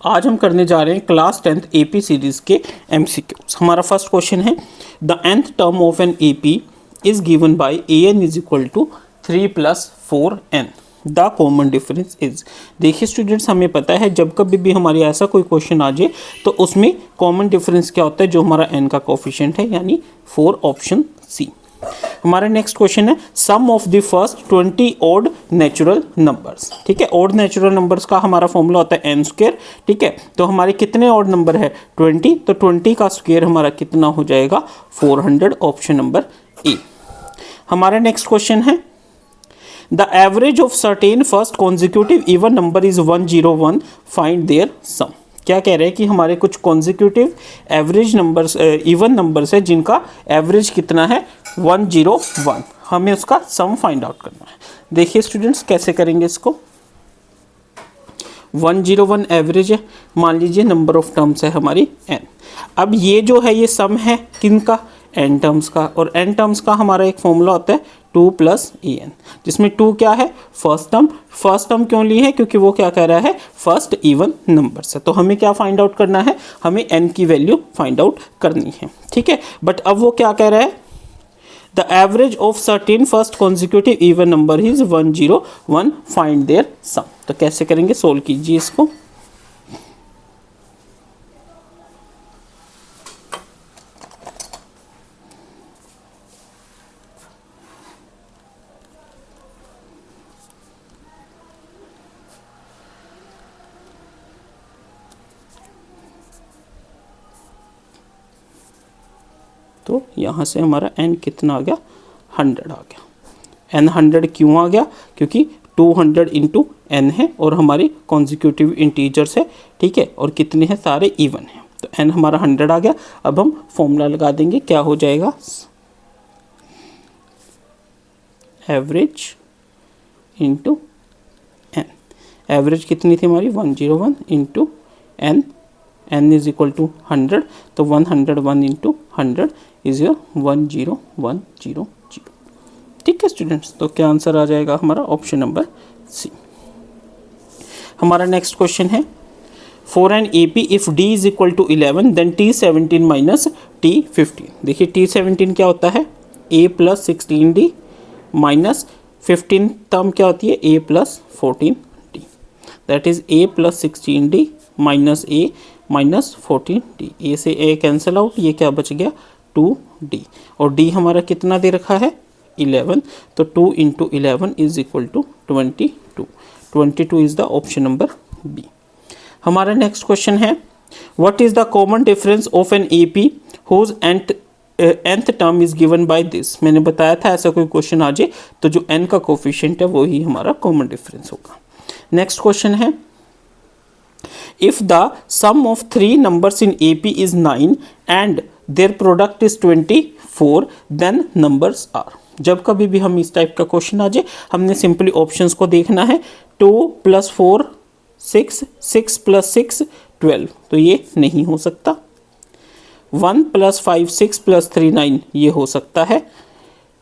आज हम करने जा रहे हैं क्लास 10th एपी सीरीज़ के एमसीक्यूज। हमारा फर्स्ट क्वेश्चन है the nth term of an AP is given by an is equal to 3 + 4n। The common difference is. देखिए स्टूडेंट्स, हमें पता है जब कभी भी हमारे ऐसा कोई क्वेश्चन आ जाए तो उसमें कॉमन डिफरेंस क्या होता है, जो हमारा n का कोफिशिएंट है, यानी 4, ऑप्शन सी। हमारा नेक्स्ट क्वेश्चन है sum of the first 20 odd natural numbers. ठीक है, ऑड नेचुरल नंबर्स का हमारा फॉर्मूला होता है n²। ठीक है, तो हमारे कितने ऑड नंबर है 20, तो 20 का स्क्वायर हमारा कितना हो जाएगा 400, ऑप्शन नंबर ए। हमारा नेक्स्ट क्वेश्चन है the average of certain first consecutive even number is 101, find their sum. क्या कह रहे हैं कि हमारे कुछ consecutive average numbers even numbers है जिनका एवरेज कितना है 101, हमें उसका सम फाइंड आउट करना है। देखिए स्टूडेंट्स कैसे करेंगे इसको। 101 एवरेज है, मान लीजिए नंबर ऑफ टर्म्स है हमारी n। अब ये जो है ये सम है किनका, n टर्म्स का, और n टर्म्स का हमारा एक फॉर्मूला होता है 2 + an, जिसमें 2 क्या है फर्स्ट टर्म। फर्स्ट टर्म क्यों ली है, क्योंकि वो क्या कह रहा है फर्स्ट इवन नंबर से। तो हमें क्या फाइंड आउट करना है, हमें n की वैल्यू फाइंड आउट करनी है। ठीक है, बट अब वो क्या कह रहा है the average of certain first consecutive even number is 101, find their sum. तो कैसे करेंगे, सोल्व कीजिए इसको। तो यहाँ से हमारा n कितना आ गया 100 आ गया। n 100 क्यों आ गया, क्योंकि 200 इंटू n है और हमारे कॉन्जिक्यूटिव इंटीजर्स है। ठीक है, और कितने हैं सारे इवन है, तो n हमारा 100 आ गया। अब हम फॉर्मूला लगा देंगे, क्या हो जाएगा एवरेज इंटू n। एवरेज कितनी थी हमारी 101 into n, n is equal to 100, तो 101 इंटू 100 इज 10100। ठीक है स्टूडेंट्स, तो क्या आंसर आ जाएगा हमारा ऑप्शन नंबर सी। हमारा नेक्स्ट क्वेश्चन है for an AP if d is equal to 11 then t17 minus t15। देखिए t17 क्या होता है a + 16d माइनस 15 टर्म क्या होती है a + 14d, that is a + 16d minus a minus 14d। a से a कैंसिल आउट, ये क्या बच गया 2d, और d हमारा कितना दे रखा है 11, तो 2 into 11 is equal to 22। 22 is the option number B. हमारा नेक्स्ट क्वेश्चन है what is the common difference of an AP whose nth term is given by this. मैंने बताया था ऐसा कोई क्वेश्चन आ जाए तो जो n का कोफिशिएंट है वो ही हमारा कॉमन डिफरेंस होगा। नेक्स्ट क्वेश्चन है if the sum of 3 numbers in AP is 9 and their product is 24 then numbers are। जब कभी भी हम इस टाइप का क्वेश्चन आ जाए हमने सिंपली ऑप्शंस को देखना है। 2 + 4 6, 6 + 6 12, तो ये नहीं हो सकता। 1 + 5 6 + 3 9, ये हो सकता है।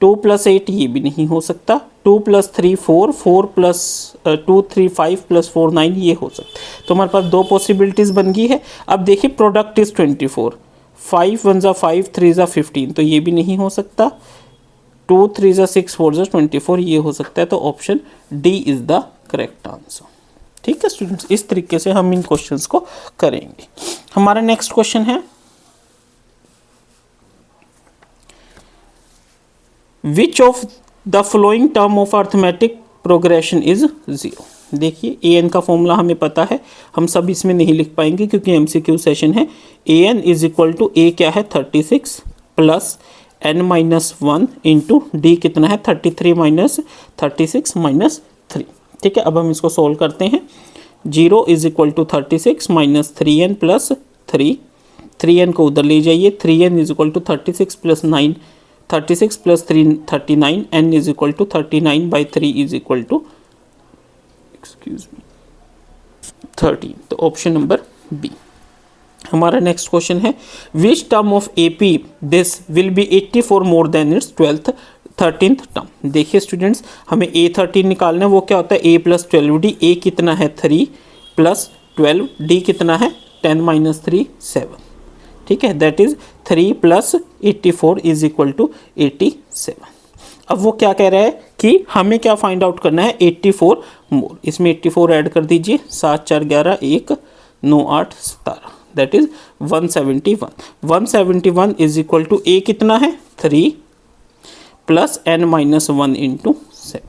2 + 8 ये भी नहीं हो सकता। 2 + 3 4, 4 + 2 3 5 + 4 9, ये हो सकता है। तो हमारे पास दो पॉसिबिलिटीज़ बन गई है। अब देखिए प्रोडक्ट इज़ 24, 5 1 ज़ा 5 3 ज़ा 15, तो ये भी नहीं हो सकता। 2 3 ज़ा 6 4 ज़ा 24, ये हो सकता है। तो option D is the correct answer. ठीक है स्टूडेंट्स, इस तरीके से हम इन क्वेश्चंस को करेंगे। हमारा नेक्स्ट क्वेश्चन है Which of the following term of arithmetic progression is 0। देखिए an का फॉर्मूला हमें पता है, हम सब इसमें नहीं लिख पाएंगे क्योंकि MCQ सेशन है। an is equal to a क्या है 36 plus n minus 1 into D कितना है 33 माइनस 36 माइनस 3। ठीक है, अब हम इसको सोल्व करते हैं। 0 is equal to 36 minus 3n plus 3, 3n को उधर ले जाइए। 3n is equal to 36 plus 9, 36 plus 3 39, n is equal to 39/3 is equal to 13। तो ऑप्शन नंबर बी। हमारा नेक्स्ट क्वेश्चन है which term of AP this will be 84 more than its 13th term. देखिए students, हमें a13 निकालना है। वो क्या होता है a + 12d। a कितना है 3 प्लस 12, डी कितना है 10 माइनस 3 7, ठीक है, that is 3 plus 84 is equal to 87। अब वो क्या कह रहा है कि हमें क्या फाइंड आउट करना है 84 मोर, इसमें 84 ऐड कर दीजिए, 7 4 11 1 9 8 17, that is 171। 171 is equal to a कितना है 3 प्लस n माइनस 1 इंटू 7,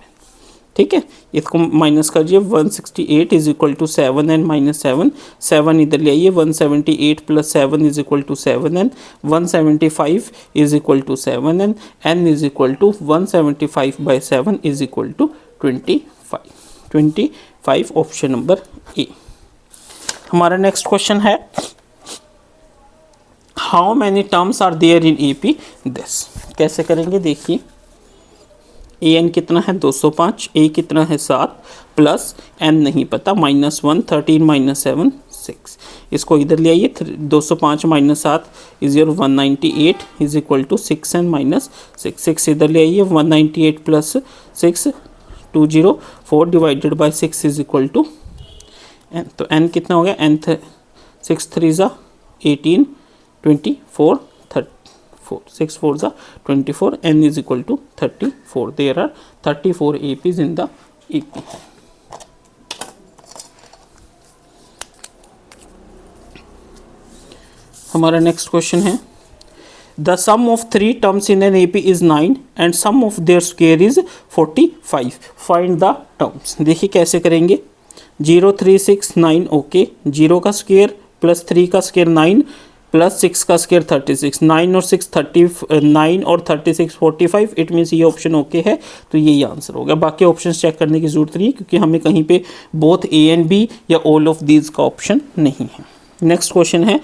ठीक है, इसको माइनस करिए, 168 is equal to 7n minus 7, 7 इधर ले आइए, 178 plus 7 is equal to 7n, 175 is equal to 7n, n is equal to 175 by 7 is equal to 25 option number A. हमारा नेक्स्ट क्वेश्चन है how many terms are there in AP this, कैसे करेंगे देखिए, A N कितना है 205, ए कितना है 7 plus N नहीं पता माइनस 1, 13 माइनस 7 6, इसको इधर ले आइए, 205 minus 7 is your 198 is equal to 6 n minus 6, 6 इधर ले आइए, 198 plus 6 204 divided by 6 is equal to n, तो एन कितना हो गया, एन 6 3 ज़ा 18 24 34, 6 4 ज़ा 24, n is equal to 34, there are 34 APs in the EP। हमारा नेक्स्ट क्वेश्चन है the sum of 3 terms in an AP is 9 and sum of their square is 45, find the terms. देखिए कैसे करेंगे, 0 3 6 9, ओके, 0 का square plus 3 का square 9 plus 6 का square 36, 9 और 6 39 और 36 45, इट मीन्स ये ऑप्शन ओके है, तो यही आंसर होगा। बाकी ऑप्शन चेक करने की जरूरत नहीं है क्योंकि हमें कहीं पे बोथ ए एंड बी या ऑल ऑफ दीज का ऑप्शन नहीं है। नेक्स्ट क्वेश्चन है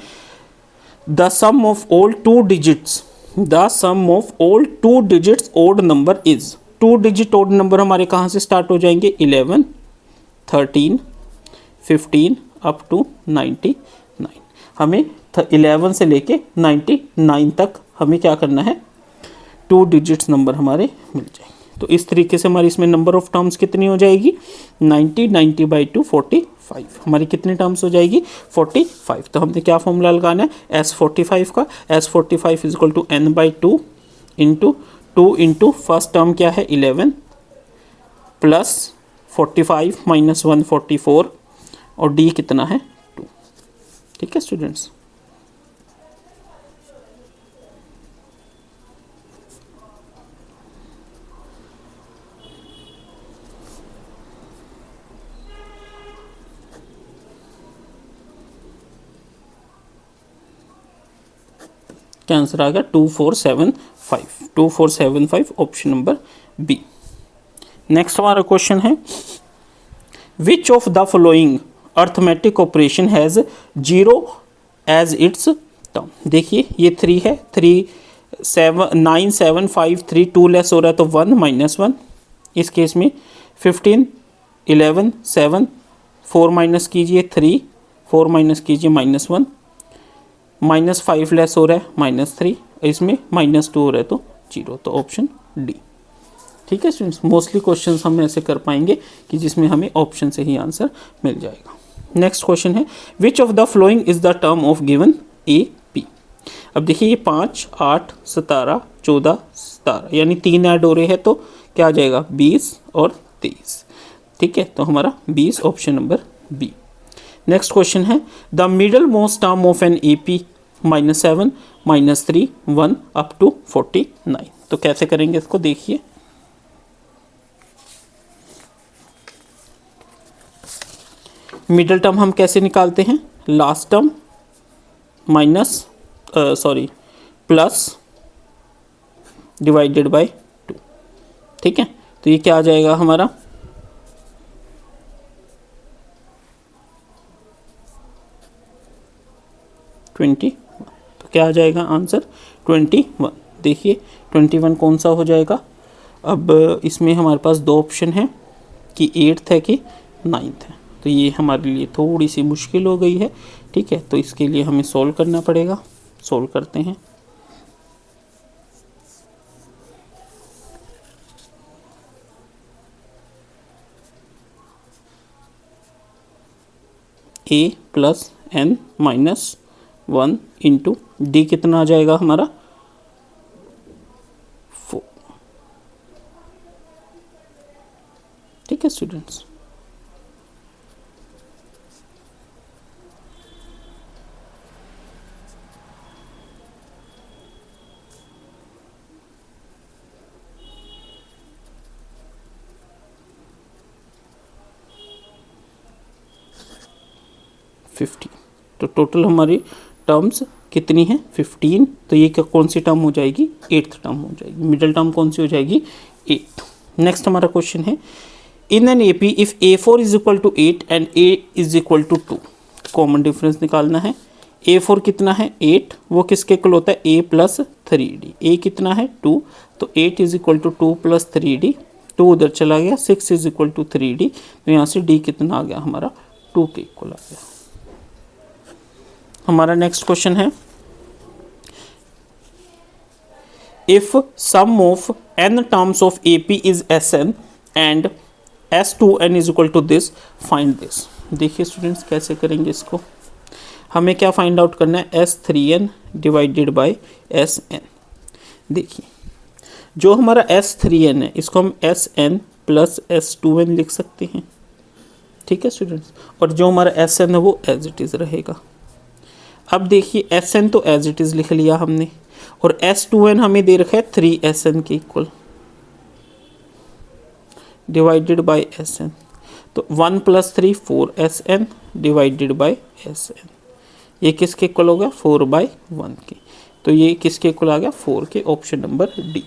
the sum of all 2 digits, the sum of all 2 digits odd number is, 2 digit odd number हमारे कहाँ से स्टार्ट हो जाएंगे, 11 13 15 अप टू 99, हमें 11 से लेके 99 तक हमें क्या करना है, 2 डिजिट्स नंबर हमारे मिल जाएंगे। तो इस तरीके से हमारी इसमें नंबर ऑफ टर्म्स कितनी हो जाएगी, 90 बाई 2 45, हमारी कितनी टर्म्स हो जाएगी 45। तो हमने क्या फॉर्मूला लगाना है S45 का, S45 is equal to n by 2 into 2 into first term क्या है 11 प्लस 45 माइनस 1 44 और d कितना है 2, ठीक है स्टूडेंट्स। क्या आंसर आ गया 2475 ऑप्शन नंबर बी। नेक्स्ट हमारा क्वेश्चन है which of the following arithmetic operation has 0 as its term. देखिए ये 3 है, 3 7 9 7 5 3 2 लेस हो रहा है तो 1 माइनस 1, इस केस में 15 11 7 4 माइनस कीजिए 3 4 माइनस कीजिए माइनस 1, माइनस 5 लेस हो रहा है माइनस 3, इसमें माइनस 2 हो रहा है तो 0, तो ऑप्शन डी, ठीक है स्टूडेंट्स। मोस्टली क्वेश्चंस हम ऐसे कर पाएंगे कि जिसमें हमें ऑप्शन से ही आंसर मिल जाएगा। नेक्स्ट क्वेश्चन है which of the following is the term of given A P. अब देखिए ये 5 8 17 14 17 यानी 3 ऐड हो रहे हैं तो क्या आ जाएगा 20 और 23, ठीक है, तो हमारा 20 option number B. Next question है the middle most term of an A P -7 -3 1 up to 49, तो कैसे करेंगे इसको देखिए, मिडल टर्म हम कैसे निकालते हैं, last term minus plus divided by 2, ठीक है, तो ये क्या आ जाएगा हमारा 21, तो क्या आ जाएगा आंसर 21। देखिए 21 कौन सा हो जाएगा, अब इसमें हमारे पास 2 ऑप्शन हैं कि 8th है कि 9th है, तो ये हमारे लिए थोड़ी सी मुश्किल हो गई है, ठीक है, तो इसके लिए हमें सॉल्व करना पड़ेगा। सॉल्व करते हैं, a plus n minus 1 into D कितना आ जाएगा हमारा 4। ठीक है स्टूडेंट्स। तो टोटल हमारी टर्म्स कितनी है 15। तो ये क्या कौन सी टर्म हो जाएगी 8th टर्म हो जाएगी। मिडिल टर्म कौन सी हो जाएगी 8। नेक्स्ट हमारा क्वेश्चन है in an AP if A4 is equal to 8 and A is equal to 2। Common difference निकालना है। A4 कितना है 8, वो किसके इक्वल होता है A प्लस 3D। A कितना है 2, तो 8 is equal to 2 plus 3D, 2 उधर चला गया, 6 इज इक्वल टू 3D। तो यहाँ से D कितना आ गया हमारा 2 के इक्वल आ गया। हमारा नेक्स्ट क्वेश्चन है if sum of n terms of AP is Sn and S2n is equal to this, find this. देखिए स्टूडेंट्स कैसे करेंगे इसको, हमें क्या फाइंड आउट करना है S3n डिवाइडेड बाय Sn। देखिए जो हमारा S3n है इसको हम Sn प्लस S2n लिख सकते हैं। ठीक है स्टूडेंट्स, और जो हमारा Sn है वो एज इट इज़ रहेगा। अब देखिए Sn तो एज इट इज़ लिख लिया हमने, और S2n हमें दे रखा है 3Sn के इक्वल डिवाइडेड बाय Sn। तो 1 plus 3 4Sn divided by Sn, ये किसके इक्वल होगा 4/1 के। तो ये किसके इक्वल आ गया 4 के, ऑप्शन नंबर डी।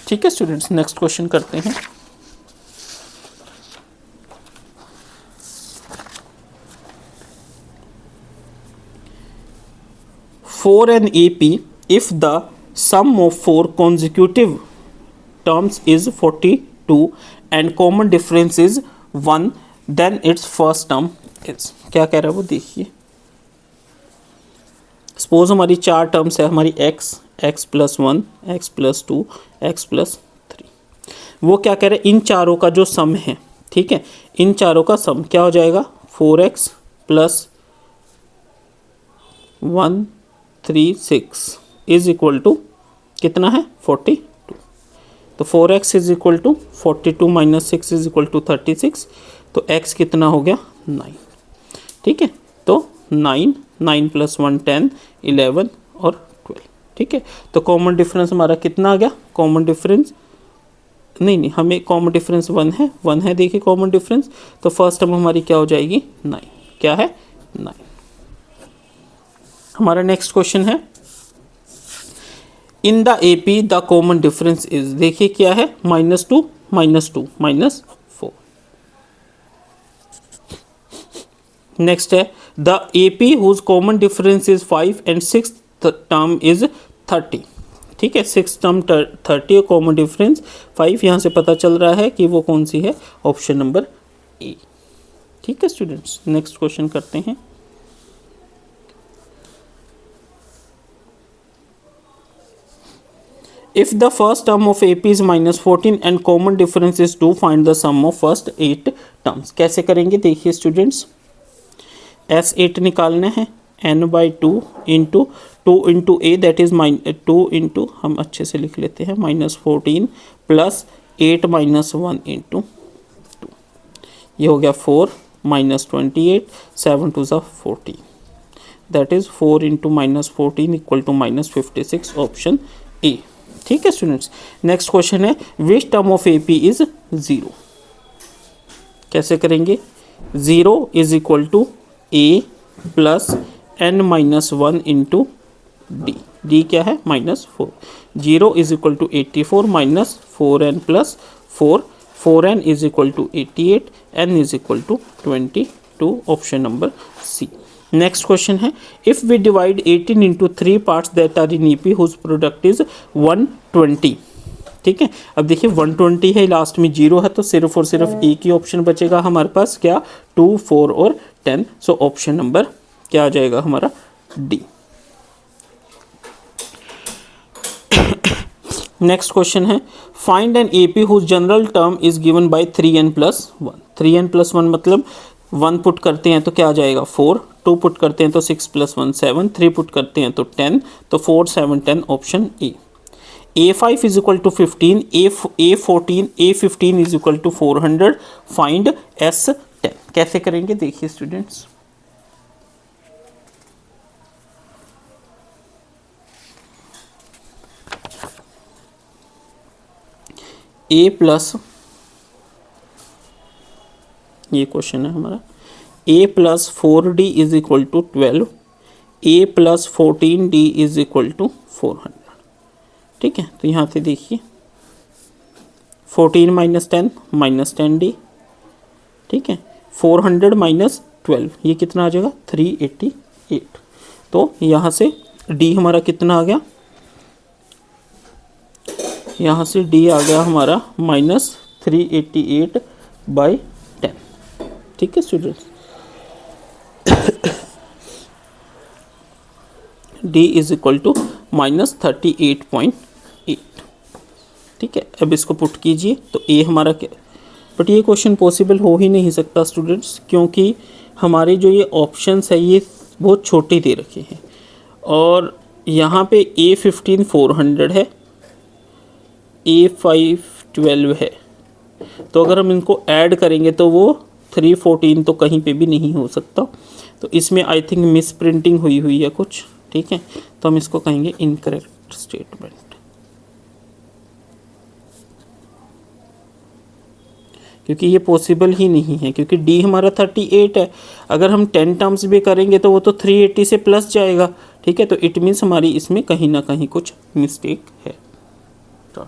ठीक है स्टूडेंट्स, नेक्स्ट क्वेश्चन करते हैं। For an AP, if the sum of 4 consecutive terms is 42 and common difference is 1, then its first term is। क्या कह रहा है वो देखिए। सपोज हमारी 4 टर्म्स है हमारी x plus 1, x plus 2, x plus 3। वो क्या कह रहे हैं इन चारों का जो सम है, ठीक है, इन चारों का सम क्या हो जाएगा 4x plus 1 3 6 is equal to कितना है 42। तो 4x is equal to 42 minus 6 is equal to 36। तो x कितना हो गया 9। ठीक है, तो 9 प्लस 1 10 11 और 12। ठीक है, तो कॉमन डिफरेंस हमारा कितना आ गया, कॉमन डिफरेंस नहीं हमें कॉमन डिफरेंस 1 है देखिए कॉमन डिफरेंस। तो फर्स्ट टर्म हमारी क्या हो जाएगी 9, क्या है 9। हमारा नेक्स्ट क्वेश्चन है in the AP the common difference is. देखिए क्या है -2 -4। नेक्स्ट है the AP whose common difference is 5 and 6th term is 30। ठीक है, 6th टर्म 30 और कॉमन डिफरेंस 5। यहाँ से पता चल रहा है कि वो कौन सी है, ऑप्शन नंबर ए। ठीक है स्टूडेंट्स, नेक्स्ट क्वेश्चन करते हैं। If the first term of AP is -14 and common difference is 2, find the sum of first 8 terms। कैसे करेंगे देखिए स्टूडेंट्स, S8 निकालना है n/2 into 2 into A that is 2 into, हम अच्छे से लिख लेते हैं -14 प्लस 8 माइनस 1 इंटू 2। ये हो गया 4 minus 28 7 2 14 that is 4 into -14 equal to -56, option A. ठीक है स्टूडेंट्स, नेक्स्ट क्वेश्चन है which term of AP is 0। कैसे करेंगे, 0 is equal to A plus n-1 into D क्या है -4। 0 is equal to 84 minus 4n plus 4n is equal to 88, n is equal to 22, option number C. Next question है if we divide 18 into 3 parts that are in EP whose product is 120। ठीक है, अब देखिए 120 है, last में 0 है, तो सिर्फ और सिर्फ एक ही ऑप्शन बचेगा हमारे पास, क्या 2 4 और 10। सो ऑप्शन नंबर क्या आ जाएगा हमारा डी। नेक्स्ट क्वेश्चन है find an AP whose general term is given by 3n+1। 3n+1 मतलब 1 पुट करते हैं तो क्या आ जाएगा 4, 2 पुट करते हैं तो 6 + 1 7, 3 पुट करते हैं तो 10, तो 4 7 10 option A. A5 is equal to 15, A14 A15 is equal to 400, find S10। कैसे करेंगे देखिए स्टूडेंट्स, A प्लस, ये क्वेश्चन है हमारा, A plus 4D is equal to 12, A plus 14D is equal to 400। ठीक है, तो यहाँ से देखिए 14 - 10 -10D, ठीक है, 400 - 12 ये कितना आ जाएगा 388। तो यहाँ से D हमारा कितना आ गया, यहाँ से D आ गया हमारा -388/10। ठीक है students, D is equal to -38.8। ठीक है, अब इसको पुट कीजिए तो A हमारा क्या, बट ये क्वेश्चन पॉसिबल हो ही नहीं सकता स्टूडेंट्स, क्योंकि हमारे जो ये ऑप्शंस है ये बहुत छोटे दे रखे हैं, और यहाँ पे A15 400 है, A5 12 है, तो अगर हम इनको ऐड करेंगे तो वो 314 तो कहीं पे भी नहीं हो सकता। तो इसमें आई थिंक मिस प्रिंटिंग हुई है कुछ। ठीक है, तो हम इसको कहेंगे इनकरेक्ट स्टेटमेंट। क्योंकि ये पॉसिबल ही नहीं है, क्योंकि D हमारा 38 है, अगर हम 10 टर्म्स भी करेंगे तो वो तो 380 से प्लस जाएगा। ठीक है, तो इट मीन्स हमारी इसमें कहीं ना कहीं कुछ मिस्टेक है। तो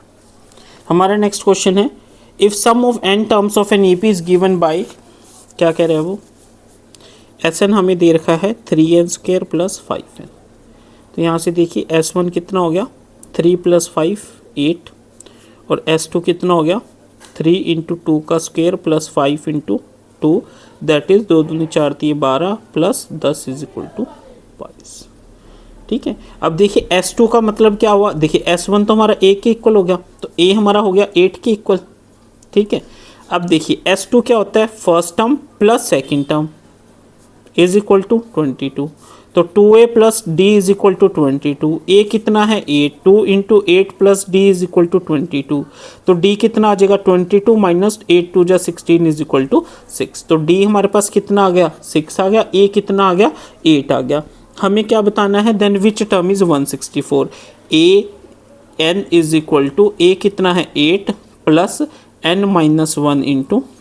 हमारा नेक्स्ट क्वेश्चन है if sum of n terms of an AP is given by, क्या कह रहे हैं वो, Sn हमें दे रखा है 3n² + 5n। तो यहाँ से देखिए S1 कितना हो गया 3 + 5 8, और S2 कितना हो गया 3 × 2 का स्क्वायर + 5 × 2, दैट इज़ 2 दूनी 4 3 12 + 10 इज इक्वल टू 22। ठीक है, अब देखिए S2 का मतलब क्या हुआ, देखिए S1 तो हमारा 1 के इक्वल हो गया, तो A हमारा हो गया 8 के इक्वल। ठीक है, अब देखिए S2 क्या होता है, first term plus second term is equal to 22, तो 2A + D is equal to 22। A कितना है 8, 2 × 8 + D इज इक्वल टू 22, तो D कितना आ जाएगा 22 - 8 2 = 16 इज इक्वल टू 6। तो D हमारे पास कितना आ गया 6 आ गया, A कितना आ गया 8 आ गया। हमें क्या बताना है, then which term is 164। A n is equal to, A कितना है 8 + n - 1 ×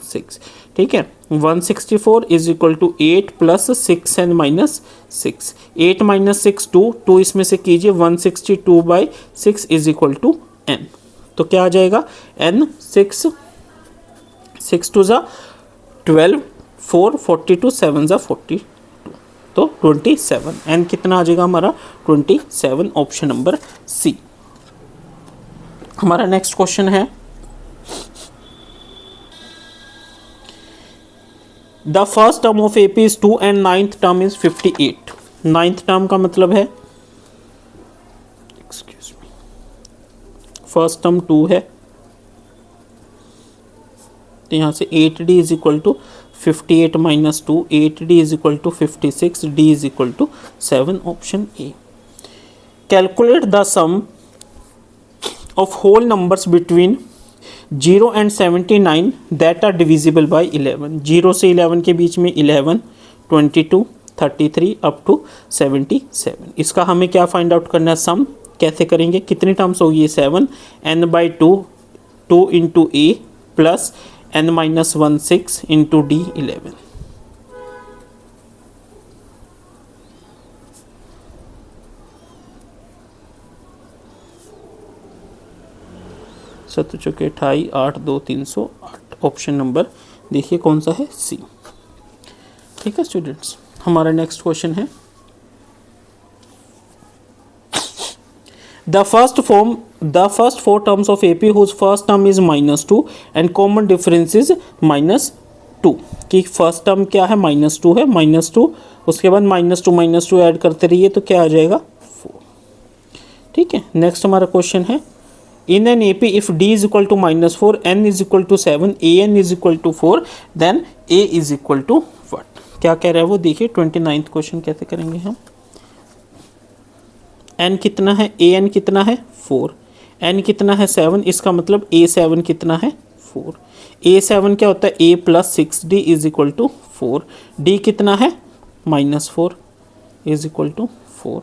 6। ठीक है, 164 इज इक्वल टू 8 + 6n - 6, 8 - 6 2 इसमें से कीजिए, 162/6 इज इक्वल टू n। तो क्या आ जाएगा n 6 2 = 12, 4 42 7 = 42, तो 27। n कितना आ जाएगा हमारा 27, ऑप्शन नंबर सी। हमारा नेक्स्ट क्वेश्चन है the first term of AP is 2 and ninth term is 58। Ninth term का मतलब है, एक्सक्यूज मी, फर्स्ट टर्म 2 है, तो यहाँ से 8D is equal to 58 - 2, 8D is equal to 56, D is equal to 7, option A. Calculate the sum of whole numbers between 0 and 79 that are divisible by 11। 0 से 11 के बीच में 11, 22, 33 अप टू 77। इसका हमें क्या फाइंड आउट करना है, सम कैसे करेंगे, कितनी टर्म्स होगी ये 7, n/2 2 × A + n - 1 6 × D 11। सत्तर चौके 28, 8 2 308, ऑप्शन नंबर देखिए कौन सा है, सी। ठीक है स्टूडेंट्स, हमारा नेक्स्ट क्वेश्चन है the first 4 terms of AP whose first term is -2 and common difference is -2। कि फर्स्ट टर्म क्या है -2 है, -2 उसके बाद -2 ऐड करते रहिए तो क्या आ जाएगा 4। ठीक है, नेक्स्ट हमारा क्वेश्चन है in an AP if D is equal to -4, N is equal to 7, AN is equal to 4, then A is equal to what? क्या कह रहा है वो देखिए 29th क्वेश्चन कैसे करेंगे हम। N कितना है, AN कितना है 4, N कितना है 7, इसका मतलब A7 कितना है 4, A7 क्या होता है A plus 6D is equal to 4, D कितना है -4 is equal to 4,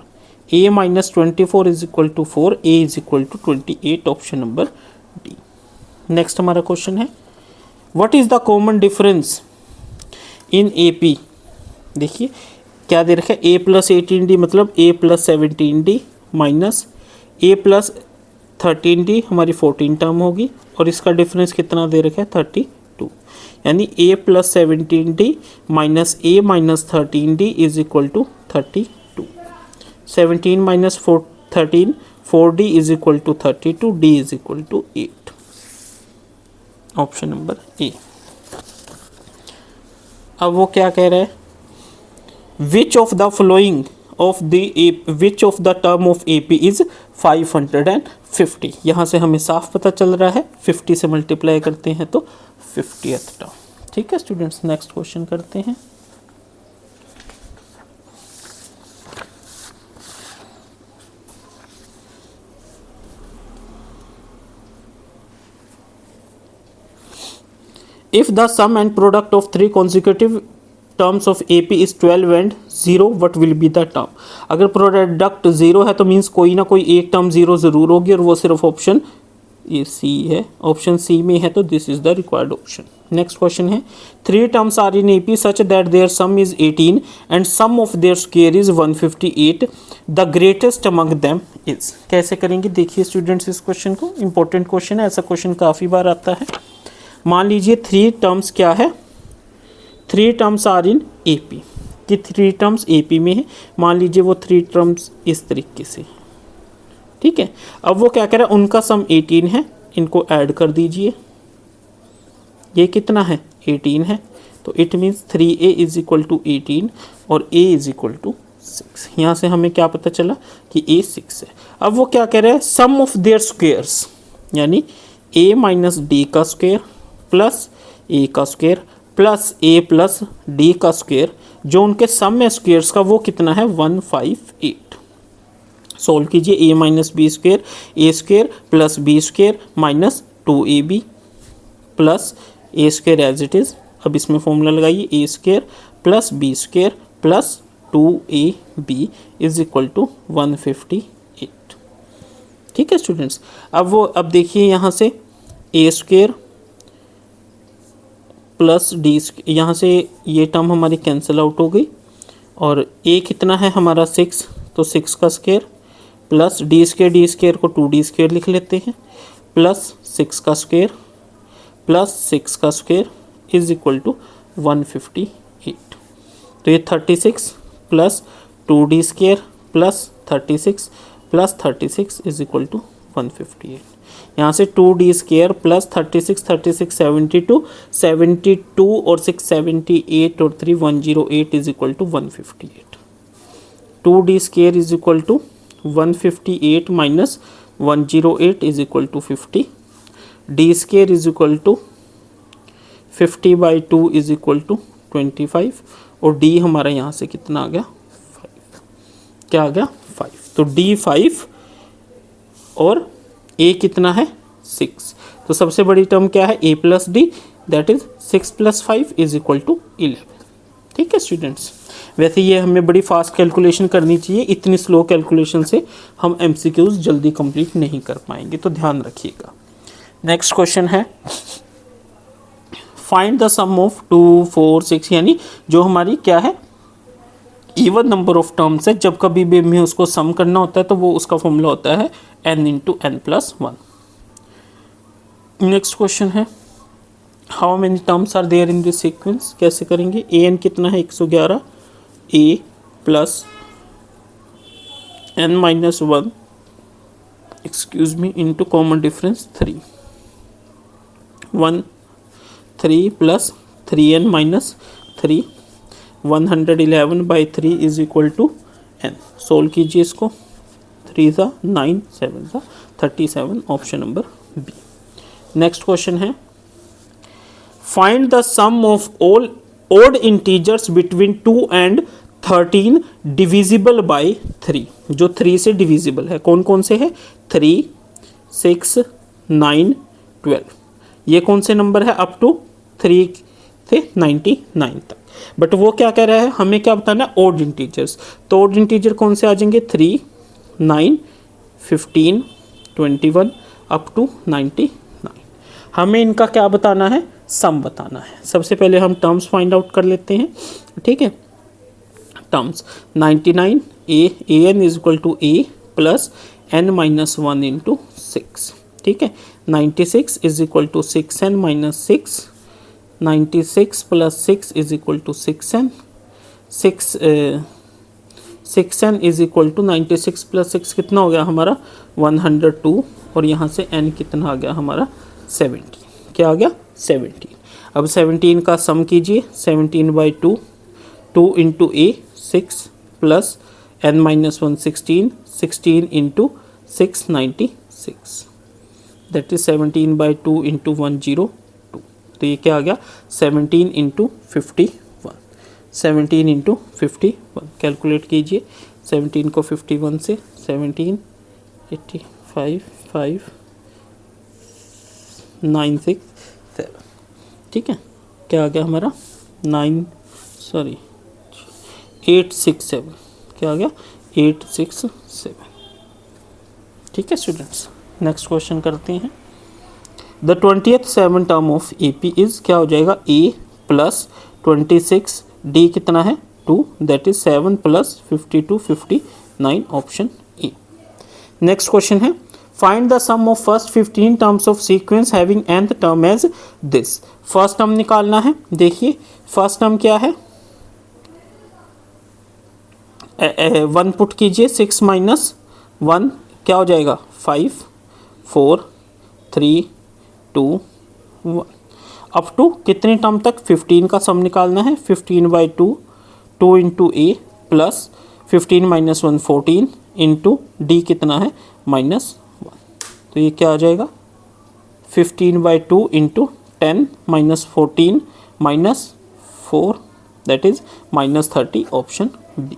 A minus 24 is equal to 4, A is equal to 28, option number D. Next हमारा क्वेश्चन है what is the common difference in AP। देखिए क्या दे रखा है A plus 18D मतलब A plus 17D minus A plus 13D हमारी 14 term होगी और इसका डिफरेंस कितना दे रखा है 32, यानी A plus 17D minus A minus 13D is equal to 32, 17 minus 13 4D is equal to 32, D is equal to 8, option number A. अब वो क्या कह रहा है which of the following of the which of the term of AP is 550। यहाँ से हमें साफ पता चल रहा है 50 से मल्टीप्लाई करते हैं तो 50th टर्म। ठीक है स्टूडेंट्स, नेक्स्ट क्वेश्चन करते हैं। If the sum and product of 3 consecutive terms of AP is 12 and 0, what will be the term। अगर प्रोडक्ट 0 है तो मीन्स कोई ना कोई एक टर्म 0 ज़रूर होगी और वो सिर्फ ऑप्शन ये सी है, ऑप्शन सी में है तो this is the required option. Next question है 3 terms are in AP such that their sum is 18 and sum of their square is 158, the greatest among them is. कैसे करेंगे देखिए स्टूडेंट्स इस क्वेश्चन को, important question है, ऐसा question काफ़ी बार आता है। मान लीजिए 3 टर्म्स क्या है, 3 टर्म्स आर इन AP कि 3 टर्म्स AP में है, मान लीजिए वो 3 टर्म्स इस तरीके से, ठीक है। अब वो क्या कह रहा है उनका सम 18 है, इनको ऐड कर दीजिए, ये कितना है 18 है, तो it means 3A is equal to 18 और A इज इक्वल टू 6। यहाँ से हमें क्या पता चला कि A 6 है। अब वो क्या कह रहा है सम ऑफ देयर स्क्वेयर्स, यानी A माइनस D का स्क्वेयर प्लस A का square plus A plus D का स्क्वेयर, जो उनके सम में स्क्वेयर्स का वो कितना है 158। सोल्व कीजिए A minus B square A square plus B square minus 2AB plus A square as it is. अब इसमें फॉर्मूला लगाइए A square plus B square plus 2AB is equal to 158। ठीक है स्टूडेंट्स, अब देखिए यहाँ से A स्क्वेयर प्लस D, यहाँ से ये टर्म हमारी कैंसिल आउट हो गई और A कितना है हमारा 6, तो 6 का स्क्वायर प्लस D स्क्वायर को 2D स्क्वायर लिख लेते हैं प्लस 6 का स्क्वायर प्लस 6 का स्क्वायर इज इक्वल टू 158। तो ये 36 plus 2D square plus 36 plus 36 is equal to 158। यहाँ से 2D स्क्वायर प्लस 36 36 72 72 और 6 78 और 3 108 is equal to 158। 2D square is equal to 158 minus 108 is equal to 50। D square is equal to 50 by 2 is equal to 25 और D हमारा यहाँ से कितना आ गया 5, क्या आ गया 5। तो D 5 और A कितना है 6, तो सबसे बड़ी टर्म क्या है A plus D, that is 6 plus 5 is equal to 11। ठीक है स्टूडेंट्स, वैसे ये हमें बड़ी फास्ट कैलकुलेशन करनी चाहिए, इतनी स्लो कैलकुलेशन से हम MCQs जल्दी कंप्लीट नहीं कर पाएंगे, तो ध्यान रखिएगा। नेक्स्ट क्वेश्चन है फाइंड द सम ऑफ 2 4 6, यानी जो हमारी क्या है इवन नंबर ऑफ टर्म्स है, जब कभी भी हमें उसको सम करना होता है तो वो उसका फॉर्मूला होता है n into n plus 1। Next question है how many terms are there in this sequence. कैसे करेंगे, an कितना है 111, a plus n minus 1 excuse me into common difference 3 1 3 plus 3n minus 3 111 by 3 is equal to n। Solve कीजिए इसको, 3 ज़ा 9, 7 ज़ा 37, option number B. Next question है find the sum of all odd integers between 2 and 13 divisible by 3, जो 3 से divisible है। कौन कौन से है? 3, 6, 9, 12। ये कौन से नंबर है? अप टू 3 से 99 तक। बट वो क्या कह रहा है, हमें क्या बताना है? Odd integers. तो ओड इंटीजर कौन से आ जाएंगे? 3, 9, 15, 21 अप टू 99। हमें इनका क्या बताना है? सम बताना है। सबसे पहले हम टर्म्स फाइंड आउट कर लेते हैं, ठीक है। Terms 99 a n is equal to a plus n minus 1 into 6, ठीक है। 96 is equal to 6n minus 6, 96 plus 6 is equal to 6n, 6n is equal to 96 plus 6 कितना हो गया हमारा? 102, और यहाँ से n कितना आ गया हमारा? 70। क्या आ गया? 17। अब 17 का सम कीजिए, 17/2, 2 into A 6 plus n minus 1 16, 16 into 6 96, that is 17/2 into 102। तो ये क्या आ गया? 17 इंटू 51, 17 इंटू 51। कैलकुलेट कीजिए 17 को 51 से, 17 85 5 9 6 7, ठीक है। क्या आ गया हमारा? 867। क्या आ गया? 867, ठीक है स्टूडेंट्स। नेक्स्ट क्वेश्चन करते हैं। The 20th 7 term of A P is, क्या हो जाएगा? ए प्लस 26 डी कितना है? 2, that is 7 plus 52 59, option A. Next question है find the sum of first 15 terms of sequence having nth term as this. First term निकालना है। देखिए first term क्या है? 1 पुट कीजिए, 6 माइनस 1 क्या हो जाएगा? 5 4 3 2 1 अप टू कितने टर्म तक? 15 का सम निकालना है। 15/2, 2 इंटू ए प्लस 15 माइनस 1 14 इंटू डी कितना है? -1। तो ये क्या आ जाएगा? 15/2 into 10 minus 14 minus 4, that is -30, option D.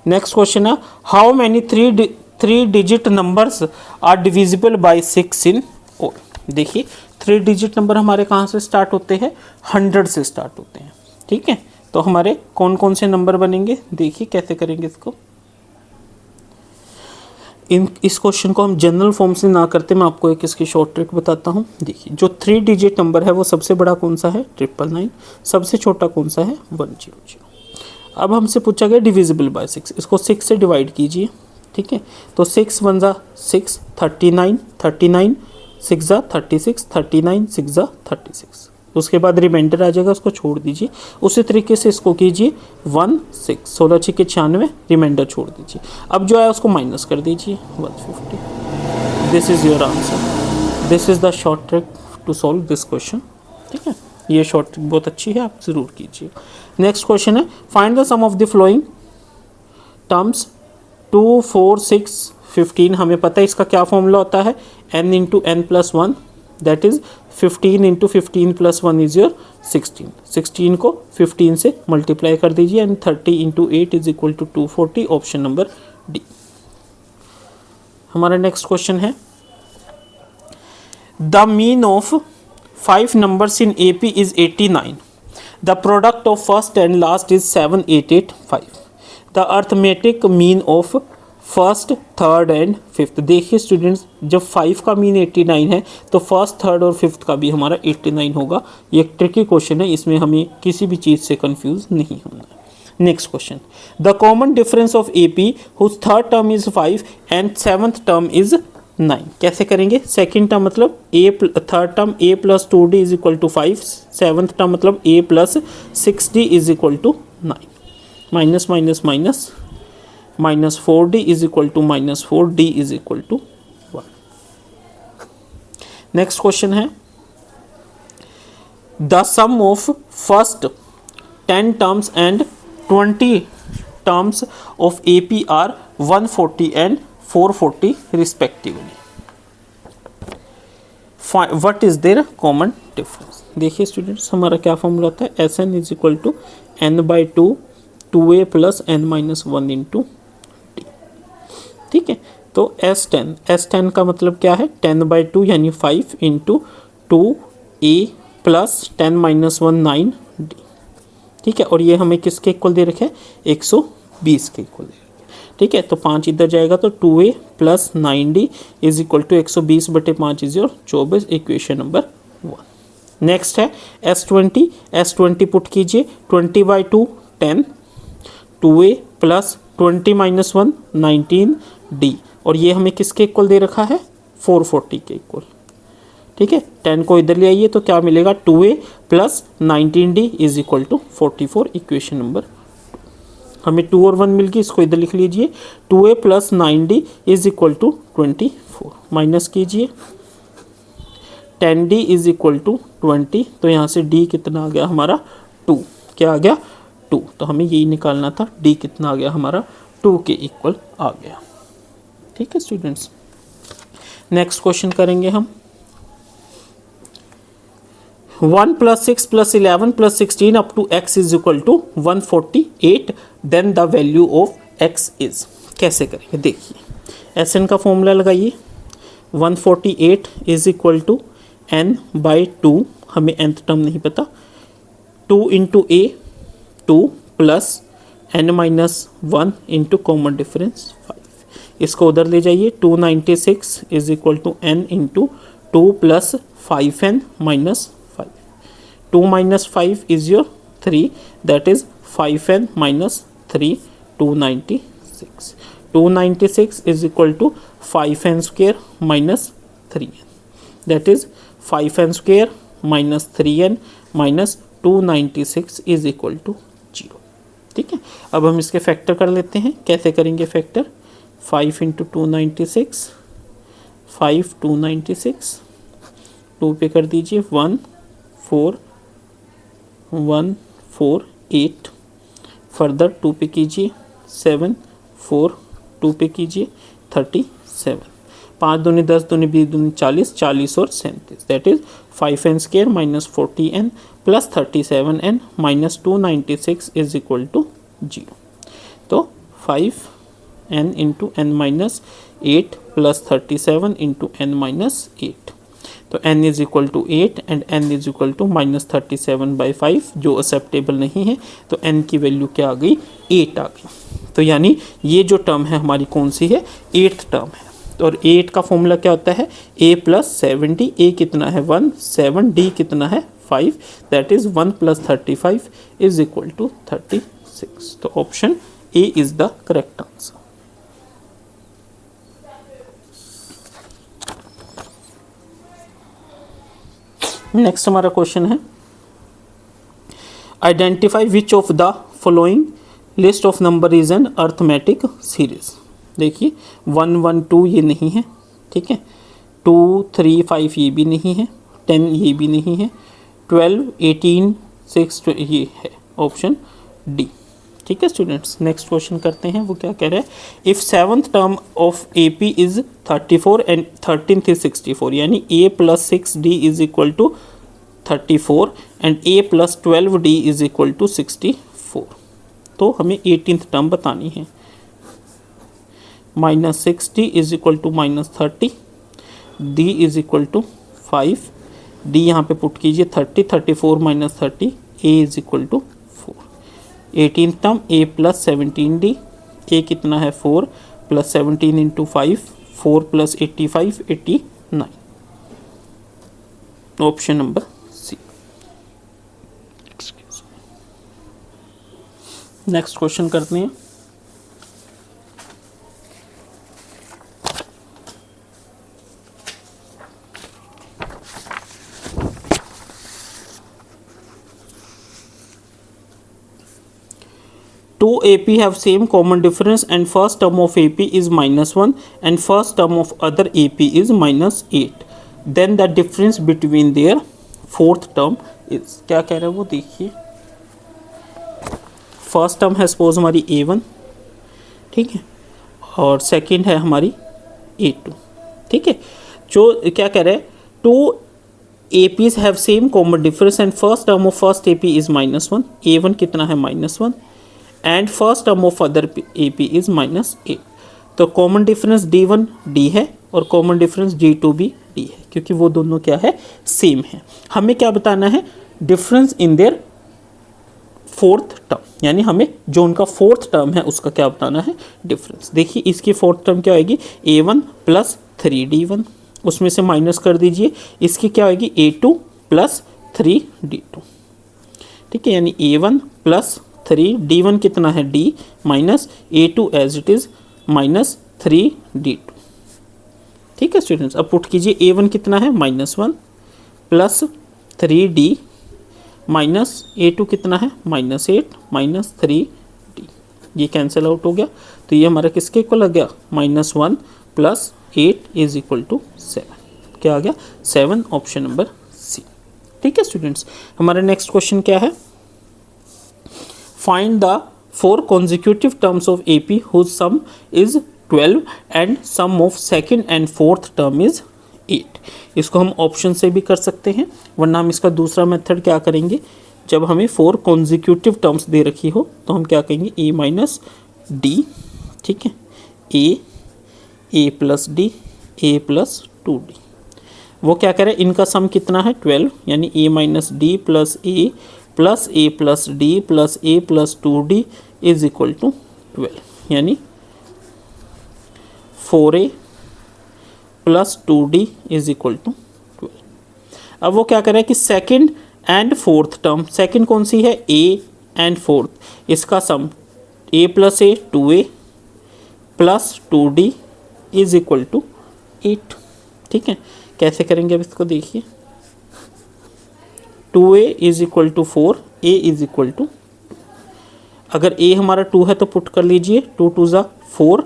Next question है how many three digit numbers are divisible by 6 in all. देखिए 3 डिजिट नंबर हमारे कहाँ से स्टार्ट होते हैं? 100 से स्टार्ट होते हैं, ठीक है। तो हमारे कौन कौन से नंबर बनेंगे? देखिए कैसे करेंगे इसको। इस क्वेश्चन को हम जनरल फॉर्म से ना करते, मैं आपको एक इसकी शॉर्ट ट्रिक बताता हूँ। देखिए जो 3 डिजिट नंबर है वो सबसे बड़ा कौन सा है? 999। सबसे छोटा कौन सा है? 100। अब हमसे पूछा गया डिविजिबल बाय 6, इसको 6 से डिवाइड कीजिए, ठीक है। तो 6 1 ज़ा 6, 39 39 6 ज़ा 36, 39 6 ज़ा 36। उसके बाद रिमाइंडर आ जाएगा, उसको छोड़ दीजिए। उसी तरीके से इसको कीजिए 1 6, 16 6 96, रिमाइंडर छोड़ दीजिए। अब जो है उसको माइनस कर दीजिए 150। This is your answer. This is the short trick to solve this question, ठीक है। ये शॉर्ट ट्रिक बहुत अच्छी है, आप ज़रूर कीजिए। नेक्स्ट क्वेश्चन है find the sum of the following terms 2 4 6 15। हमें पता है इसका क्या फॉर्मूला होता है? n into n plus 1, that is 15 into 15 plus 1 is your 16। 16 को 15 से मल्टीप्लाई कर दीजिए and 30 into 8 is equal to 240, option number D. हमारा नेक्स्ट क्वेश्चन है the mean of 5 numbers in AP is 89. The product of first and last is 7885. The arithmetic mean of first, third and fifth. देखिए students जब 5 का mean 89 है तो first, third और fifth का भी हमारा 89 होगा। ये एक ट्रिकी क्वेश्चन है, इसमें हमें किसी भी चीज़ से कंफ्यूज नहीं होना है। Next question the common difference of A P whose third term is 5 and seventh term is 9। कैसे करेंगे? सेकेंड टर्म मतलब third term a plus 2d is equal to 5, seventh term मतलब a plus 6d is equal to 9, minus minus minus minus 4d is equal to minus 4d is equal to 1। Next question है the sum of first 10 terms and 20 terms of AP are 140 and 440 respectively. What is their common difference. देखिए students, हमारा क्या formula होता है, S n is equal to n by two 2a plus n minus 1 into d. ठीक है, तो S10 का मतलब क्या है, 10 बाई टू यानी 5 into 2a plus 10 minus 1 9 D. ठीक है, और ये हमें किसके इक्वल दे रखे हैं, 120 के इक्वल दे रखे हैं। ठीक है, तो 5 इधर जाएगा तो 2a plus 9d is equal to 120 बटे 5 is your 24, equation number 1। Next है S20 पुट कीजिए, 20 by two 10, 2a plus 20 minus 1 19d, और ये हमें किसके इक्वल दे रखा है, 440 के इक्वल। ठीक है, 10 को इधर ले आइए तो क्या मिलेगा, 2a plus 19d is equal to 44, equation number 2। हमें 2 और 1 मिल गई, इसको इधर लिख लीजिए, 2a plus 9d is equal to 24, minus कीजिए 10d इज इक्वल टू 20, तो यहाँ से d कितना आ गया हमारा 2, क्या आ गया 2, तो हमें यही निकालना था, d कितना आ गया हमारा 2 के इक्वल आ गया। ठीक है स्टूडेंट्स, नेक्स्ट क्वेश्चन करेंगे हम। 1 plus 6 plus 11 plus 16 up to x is equal to 148, then the value of x is. कैसे करेंगे, देखिए एस एन का फॉर्मूला लगाइए, 148 is equal to n by 2, हमें nth टर्म नहीं पता, 2 into a 2 plus n minus 1 into common difference 5, इसको उधर ले जाइए, 296 is equal to n into 2 plus 5n minus 5, 2 minus 5 is your 3, that is 5n minus 3, 296, 296 is equal to 5n square minus 3n, that is 5n square minus 3n minus 296 is equal to 0। ठीक है, अब हम इसके factor कर लेते हैं, कैसे करेंगे फैक्टर, 5 इंटू 296, 5 296, 2 पे कर दीजिए 1 4 1 4 8, फर्दर 2 पे कीजिए 7 4, 2 पे कीजिए 37, 5 दूनी 10 दूनी 20 दूनी 40, 40 और 37, that is 5n square minus 40n plus 37n minus 296 is equal to 0। तो 5n into n minus 8 plus 37 into n minus 8, तो n is equal to 8 and n is equal to minus 37 by 5, जो acceptable नहीं है, तो n की value क्या आ गई, 8 आ गई। तो यानी ये जो टर्म है हमारी कौन सी है, 8th टर्म है। और 8 का फॉर्मूला क्या होता है, a प्लस 70, a कितना है 1 7, d कितना है 5, that is 1 plus 35 is equal to 36, तो option A is the correct answer. Next हमारा क्वेश्चन है, identify which of the following list of number is an arithmetic series. देखिए 1 1 2 ये नहीं है, ठीक है, 2 3 5 ये भी नहीं है, 10 ये भी नहीं है, 12 18 6 ये है, ऑप्शन डी। ठीक है स्टूडेंट्स, नेक्स्ट क्वेश्चन करते हैं, वो क्या कह रहा है, if 7th term of A P is 34 and 13th is 64, यानी a plus 6d is equal to 34 and a plus 12d is equal to 64, तो हमें 18th टर्म बतानी है। Minus 6d is equal to minus 30, d is equal to 5, d यहाँ पे put कीजिए 30, 34 minus 30, a is equal to 4। 18th term a plus 17d, a कितना है 4 plus 17 into 5, 4 plus 85 89, option number C. Next question करते हैं, two AP have same common difference and first term of AP is -1 and first term of other AP is -8, then the difference between their fourth term is। क्या कह रहा है वो देखिए, first term है suppose हमारी A1, ठीक है, और सेकंड है हमारी A2। ठीक है, जो क्या कह रहे हैं, 2 APs have same common difference and first term of first AP is -1, A1 कितना है -1 and first term of other AP is -8। तो कॉमन डिफरेंस D1 D है और कॉमन डिफरेंस D2 भी D है, क्योंकि वो दोनों क्या है, सेम है। हमें क्या बताना है, difference in their fourth term, यानी हमें जो उनका फोर्थ टर्म है उसका क्या बताना है, डिफरेंस। देखिए इसकी फोर्थ टर्म क्या आएगी, A1 + 3D1, उसमें से माइनस कर दीजिए, इसकी क्या आएगी, A2 + 3D2। ठीक है, यानी A1 + 3D1 कितना है, D minus A2 as it is -3D2। ठीक है स्टूडेंट्स, अब पुट कीजिए, A1 कितना है, -1 + 3D माइनस A2 कितना है, -8 - 3D, ये कैंसिल आउट हो गया। तो ये हमारा किसके इक्वल आ गया, -1 + 8 = 7। क्या आ गया, 7, ऑप्शन नंबर C। ठीक है स्टूडेंट्स, हमारा नेक्स्ट क्वेश्चन क्या है, find the 4 consecutive terms of AP whose sum is 12 and sum of second and fourth term is 8। इसको हम ऑप्शन से भी कर सकते हैं, वरना हम इसका दूसरा मेथड क्या करेंगे, जब हमें 4 consecutive टर्म्स दे रखी हो तो हम क्या कहेंगे, A - D। ठीक है, A + D, A + 2D। वो क्या करें, इनका सम कितना है, 12, यानी A - D + A + A + D + A + 2D = 12, यानी 4A + 2D = 12। अब वो क्या करें कि second and fourth term, second कौन सी है, A एंड फोर्थ, इसका सम A + A 2A + 2D = 8। ठीक है, कैसे करेंगे अब इसको देखिए, 2A = 4, A = 2। अगर A हमारा 2 है तो पुट कर लीजिए, 2 2 ज़ा 4,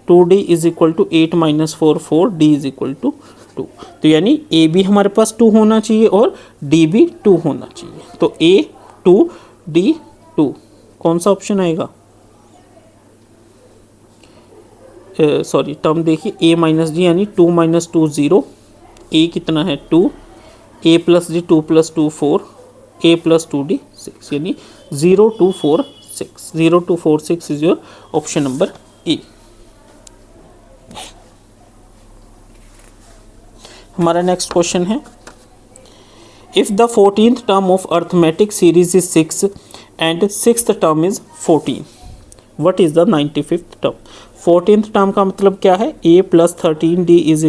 2D = 8 - 4 4, D = 2। तो यानी A भी हमारे पास 2 होना चाहिए और D भी 2 होना चाहिए। तो A 2 D 2, कौन सा ऑप्शन आएगा, सॉरी टर्म देखिए, A - D यानी 2 - 2 0, A कितना है 2, A + D 2 + 2 4, A + 2D 6, यानी 0 2 4 6, 0 2 4 6 is your option number A. हमारा नेक्स्ट क्वेश्चन है, if the 14th term of arithmetic series is 6 and 6th term is 14, what is the 95th term. 14th term का मतलब क्या है, A + 13D =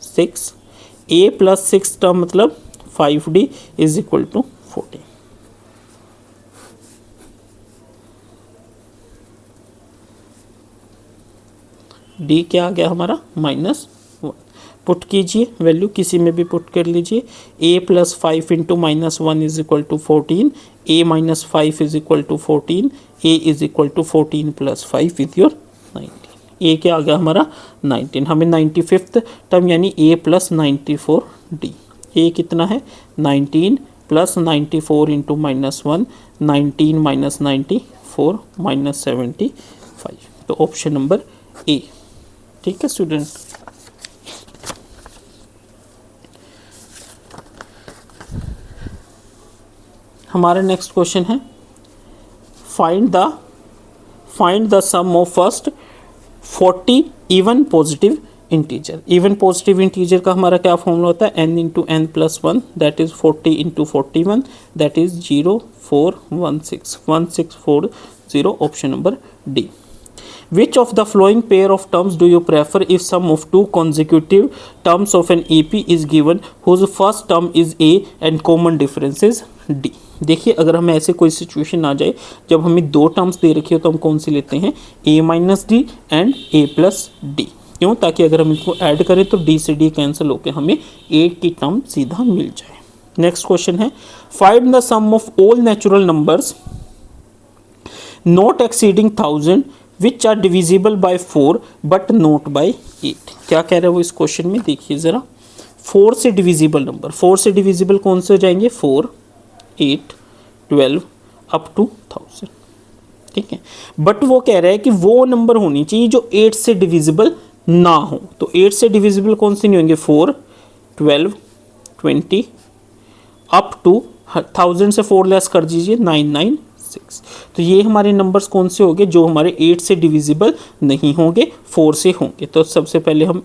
6, A + 6 term मतलब 5D = 14। D क्या आ गया हमारा, -1। पुट कीजिए, वैल्यू किसी में भी पुट कर लीजिए, A + 5 × -1 = 14, A - 5 = 14, A = 14 + 5 is your 19। A क्या आ गया हमारा 19। हमें 95th टर्म यानी A + 94D, A कितना है 19 + 94 × -1, 19 - 94 -75, तो ऑप्शन नंबर A। ठीक है स्टूडेंट, हमारा नेक्स्ट क्वेश्चन है, find the sum of first 40 even positive integer. Even positive integer का हमारा क्या फॉर्मूला होता है, n × n + 1, that is 40 × 41, that is 0 4 1 6 1640, option number D. Which of the following pair of terms do you prefer if sum of 2 consecutive terms of an AP is given whose first term is A and common difference is D। देखिए अगर हमें ऐसे कोई situation आ जाए जब हमें 2 terms दे रखी हो तो हम कौन सी लेते हैं, A - D and A + D। क्यों, ताकि अगर हम इसको ऐड करें तो D से D कैंसिल होकर हमें 8 की टर्म सीधा मिल जाए। नेक्स्ट क्वेश्चन है, find the sum of all natural numbers not exceeding 1000 which are divisible by 4 but not by 8। क्या कह रहे हैं वो इस क्वेश्चन में, देखिए ज़रा, 4 से डिविजिबल नंबर, 4 से डिविजिबल कौन से हो जाएंगे, 4 8 12 अप टू 1000। ठीक है। बट वो कह रहा है कि वो नंबर होनी चाहिए जो 8 से डिविजिबल ना हो। तो 8 से डिविजिबल कौन से नहीं होंगे? 4, 12, 20 अप टू 1000 से 4 लेस कर दीजिए 996। तो ये हमारे नंबर्स कौन से होंगे जो हमारे 8 से डिविजिबल नहीं होंगे, 4 से होंगे। तो सबसे पहले हम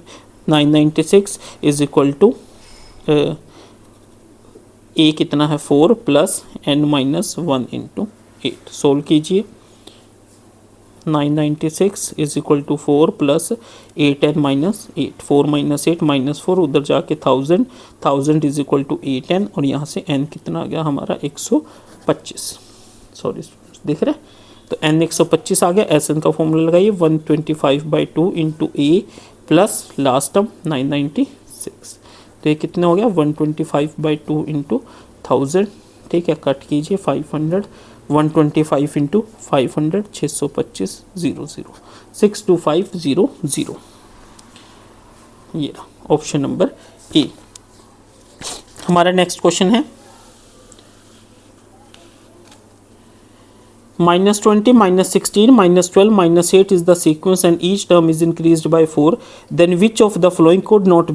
996 इज इक्वल टू ए कितना है 4 plus n minus 1 into 8। Solve कीजिए। 996 is equal to 4 plus 8n minus 8, 4 minus 8 minus 4, उधर जाके 1000, 1000 इज इक्वल टू 8n, और यहाँ से n कितना आ गया हमारा 125। सॉरी देख रहे हैं, तो n 125 आ गया। Sn का फॉर्मूला लगाइए 125/2 इंटू ए प्लस लास्ट टर्म 996। तो ये कितना हो गया 125/2 इंटू 1000, ठीक है। कट कीजिए 500, 125 इंटू 500 625 00 62500। ये रहा ऑप्शन नंबर ए। हमारा नेक्स्ट क्वेश्चन है -20, -16, -12, -8 is the sequence and each term is increased by 4. Then which of the following could not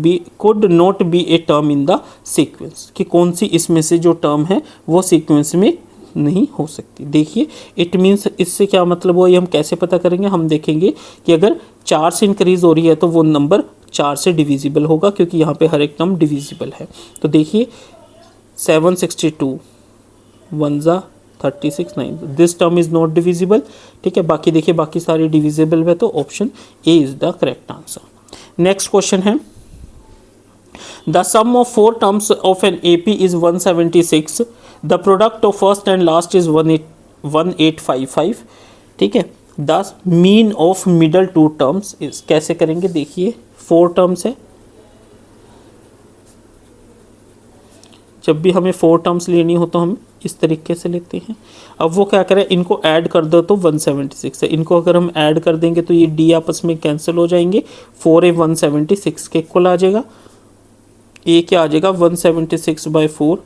be a term in the sequence? कि कौन सी इसमें से जो टर्म है वो सीक्वेंस में नहीं हो सकती। देखिए इट मीन्स इससे क्या मतलब हुआ, ये हम कैसे पता करेंगे? हम देखेंगे कि अगर 4 से इंक्रीज हो रही है तो वो नंबर 4 से डिविजिबल होगा, क्योंकि यहाँ पे हर एक टर्म डिविजिबल है। तो देखिए 762 1 36 9, this term is not divisible, ठीक है। बाकी देखिए बाकी सारे डिविजिबल है, तो option A is the correct answer. Next question है the sum of 4 terms of an AP is 176, the product of first and last is 1855, ठीक है। The mean of middle 2 terms is, कैसे करेंगे? देखिए 4 टर्म्स है, जब भी हमें 4 टर्म्स लेनी हो तो हम इस तरीके से लेते हैं। अब वो क्या करें, इनको ऐड कर दो तो 176 है, इनको अगर हम ऐड कर देंगे तो ये डी आपस में कैंसिल हो जाएंगे, 4a 176 के इक्वल आ जाएगा। ए क्या आ जाएगा 176/4,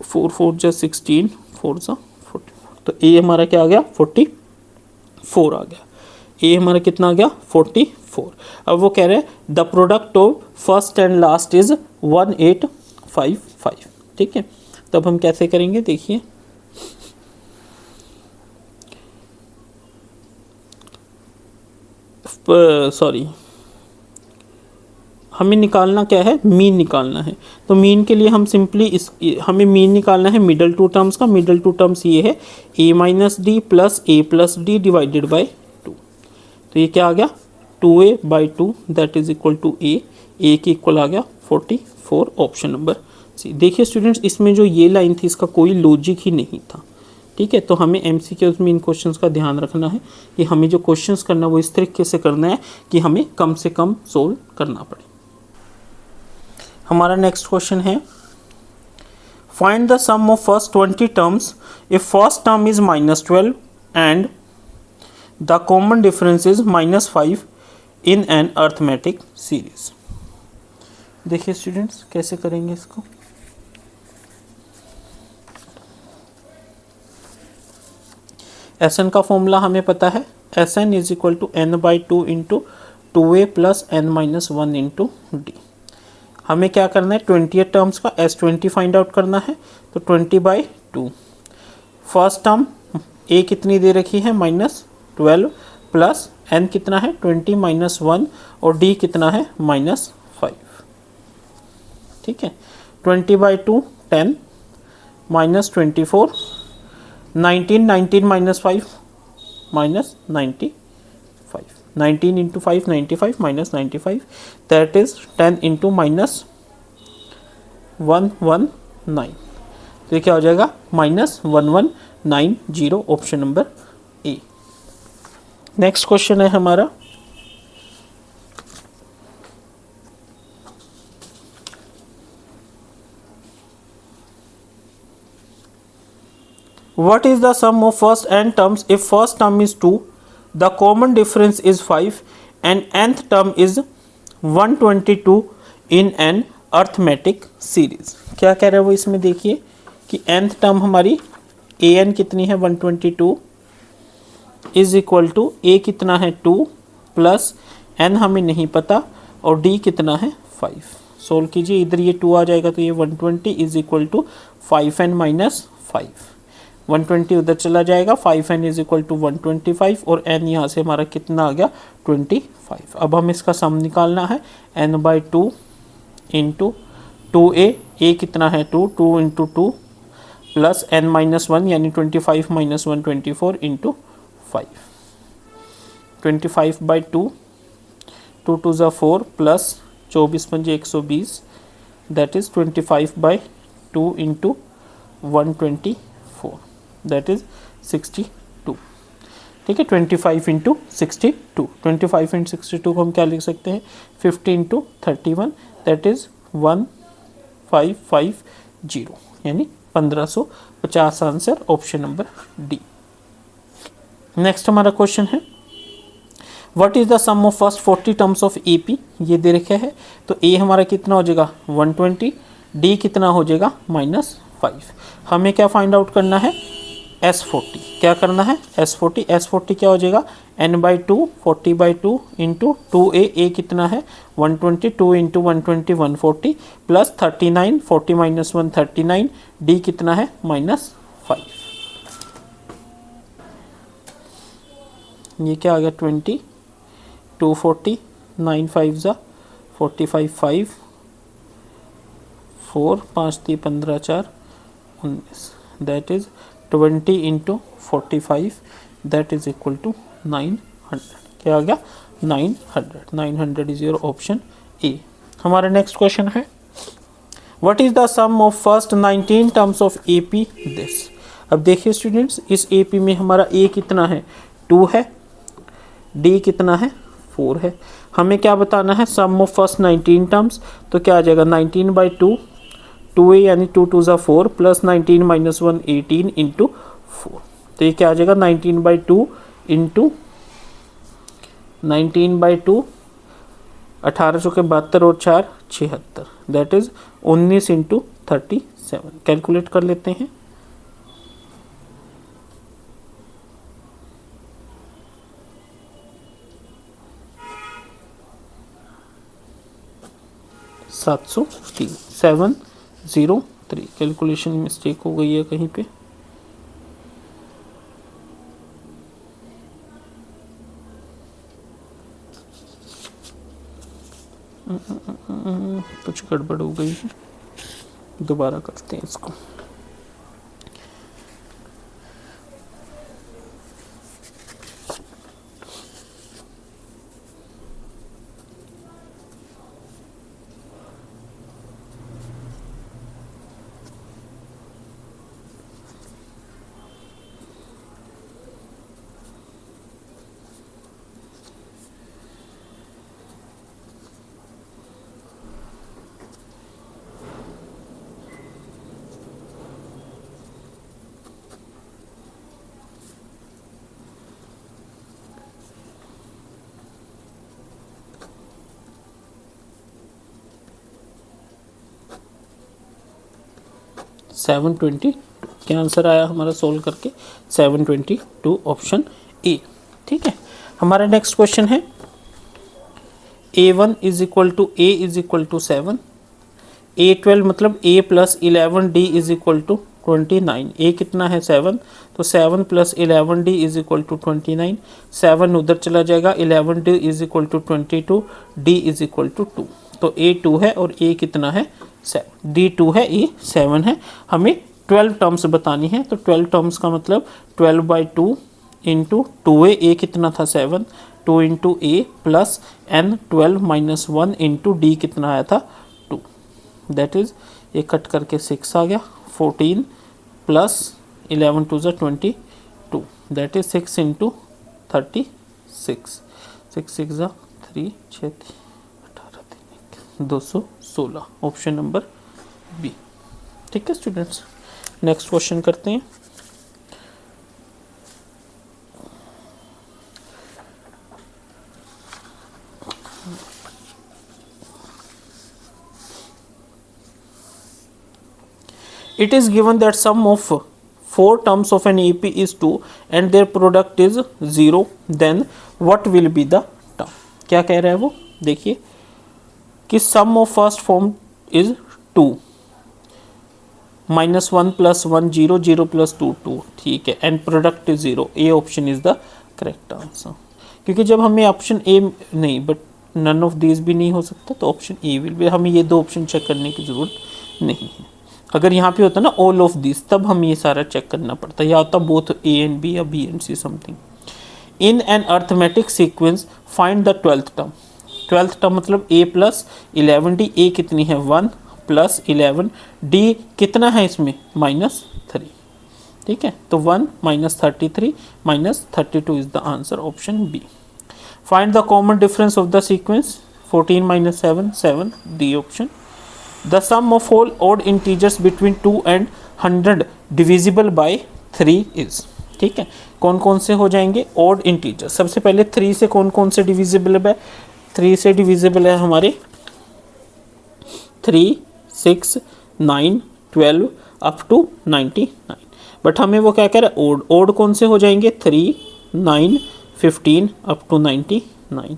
4 4 जा 16, 4 जा 44, तो ए हमारा क्या आ गया 44 आ गया। ए हमारा कितना आ गया 44। अब वो कह रहे हैं the product of first and last is 1855, ठीक है। तब हम कैसे करेंगे? देखिए सॉरी, हमें निकालना क्या है? मीन निकालना है। तो मीन के लिए हम सिंपली हमें मीन निकालना है मिडल 2 टर्म्स का। मिडल 2 टर्म्स ये है a minus d plus a plus d divided by 2। तो ये क्या आ गया 2a/2 that is equal to a के इक्वल आ गया 44, ऑप्शन नंबर सी। देखिए स्टूडेंट्स, इसमें जो ये लाइन थी इसका कोई लॉजिक ही नहीं था, ठीक है। तो हमें एमसीक्यूज में इन क्वेश्चंस का ध्यान रखना है कि हमें जो क्वेश्चंस करना है वो इस तरीके से करना है कि हमें कम से कम सोल्व करना पड़े। हमारा नेक्स्ट क्वेश्चन है find the sum of first 20 terms if first term is -12 and the common difference is -5 in an arithmetic series. देखिए स्टूडेंट्स कैसे करेंगे इसको। Sn का फॉर्मूला हमें पता है, Sn is equal to n/2 into 2a plus n minus 1 into d. हमें क्या करना है 20 टर्म्स का S20 फाइंड आउट करना है। तो 20/2 फर्स्ट टर्म a कितनी दे रखी है -12 प्लस n कितना है 20 माइनस 1 और d कितना है -5, ठीक है। 20/2 10 minus 24 19 19 minus 5 minus 95 19 into 5 95 minus 95 that is 10 into minus 119। तो ये क्या हो जाएगा -1190, option number A. Next question है हमारा What is the sum of first n terms if first term is 2, the common difference is 5 and nth term is 122 in an arithmetic series? क्या कह रहे हैं वो इसमें देखिए कि nth टर्म हमारी an कितनी है 122 इज इक्वल टू ए कितना है 2 प्लस एन हमें नहीं पता और डी कितना है 5। सोल्व कीजिए, इधर ये 2 आ जाएगा तो ये 120 is equal to 5n minus 5। 120 उधर चला जाएगा, 5n इज इक्वल टू 125 और n यहाँ से हमारा कितना आ गया 25। अब हम इसका सम निकालना है, n by 2 into 2a, a कितना है 2, 2 इंटू 2 प्लस n माइनस 1 यानी 25 माइनस 1 24 इंटू 5। 25 बाई 2, 2 टू ज़ा 4 प्लस 24 पंजे 120 that is 25 by 2 into 124 that is 62। ठीक है, 25 इंटू 62, 25 इंटू 62 को हम क्या लिख सकते हैं 50 इंटू 31 दैट इज़ 1550 यानी 1550 answer option number D. Next हमारा क्वेश्चन है what is the sum of first 40 terms of AP. ये दे रखा है तो ए हमारा कितना हो जाएगा 120, डी कितना हो जाएगा -5। हमें क्या फाइंड आउट करना है S40। क्या करना है S40, S40 क्या हो जाएगा n by 2 40 by 2 into 2a, a कितना है 120, 2 इंटू 120 140 प्लस 39 40 माइनस 1 39, d कितना है -5। ये क्या आ गया 20 240 9 5 ज़ा 45 5 4 5 3 15 4 19 that is 20 into 45 that is equal to 900। क्या आ गया 900। 900 इज योर ऑप्शन ए। हमारा नेक्स्ट क्वेश्चन है what is the sum of first 19 terms of AP this. अब देखिए स्टूडेंट्स, इस एपी में हमारा ए कितना है 2 है, डी कितना है 4 है। हमें क्या बताना है सम ऑफ फर्स्ट 19 टर्म्स, तो क्या आ जाएगा 19 बाई 2 2a यानी 2 टू ज़ा 4 प्लस 19 माइनस 1 18 इंटू 4। तो ये क्या आ जाएगा 19 बाई 2 इंटू 19 बाई 2 18 चौके 72 और 4 76 दैट इज 19 इंटू 37। कैलकुलेट कर लेते हैं। सात सौ 703। कैलकुलेशन मिस्टेक हो गई है कहीं पे। कुछ गड़बड़ हो गई है, दोबारा करते हैं इसको। सेवन 20 क्या आंसर आया हमारा सोल्व करके 722 ऑप्शन ए। ठीक है, हमारा नेक्स्ट क्वेश्चन है a1 is equal to a is equal to 7, a12 मतलब a plus 11 d is equal to 29। a कितना है 7 तो 7 plus 11 d is equal to 29। 7 उधर चला जाएगा 11 d is equal to 22, d is equal to 2। तो a 2 है और a कितना है 7, d 2 है a 7 है। हमें 12 टर्म्स बतानी है तो 12 टर्म्स का मतलब 12 बाई 2 इंटू 2a, a कितना था 7, 2 into a plus n 12 minus 1 into D कितना आया था 2 दैट इज़ ये कट करके 6 आ गया 14 प्लस 11 टू ज़ा 22 दैट इज़ 6 इंटू 36 6 6 ज़ा 3 6 18 216 ऑप्शन नंबर बी। ठीक है स्टूडेंट्स, नेक्स्ट क्वेश्चन करते हैं। It is given that sum of 4 terms of an AP is 2 and their product is 0, then what will be the term? क्या कह रहा है वो, देखिए कि sum of first form is 2, -1 + 1 0, 0 + 2 2, ठीक है, and product is 0। A option is the correct answer, क्योंकि जब हमें ऑप्शन ए नहीं, बट नन ऑफ दीज भी नहीं हो सकता, तो ऑप्शन ए विल बी, हमें ये दो ऑप्शन चेक करने की ज़रूरत नहीं है। अगर यहाँ पे होता ना ऑल ऑफ दिस, तब हमें ये सारा चेक करना पड़ता, या होता बोथ ए एंड बी या B and C something. In an arithmetic sequence find the 12th term. 12th term मतलब a + 11d, a कितनी है 1 + 11, d कितना है इसमें -3, ठीक है, तो 1 - 33 - 32 is the answer, option B. Find the common difference of the sequence, 14 - 7 7, D option. The sum of all odd integers between 2 and 100 divisible by 3 is, ठीक है, कौन कौन से हो जाएंगे ऑड इंटीजर। सबसे पहले 3 से कौन कौन से डिविजिबल है, 3 से डिविजिबल है हमारे 3 6 9 12 अप टू 99, बट हमें वो क्या कह रहा है ओड कौन से हो जाएंगे 3 9 15 अप टू 99।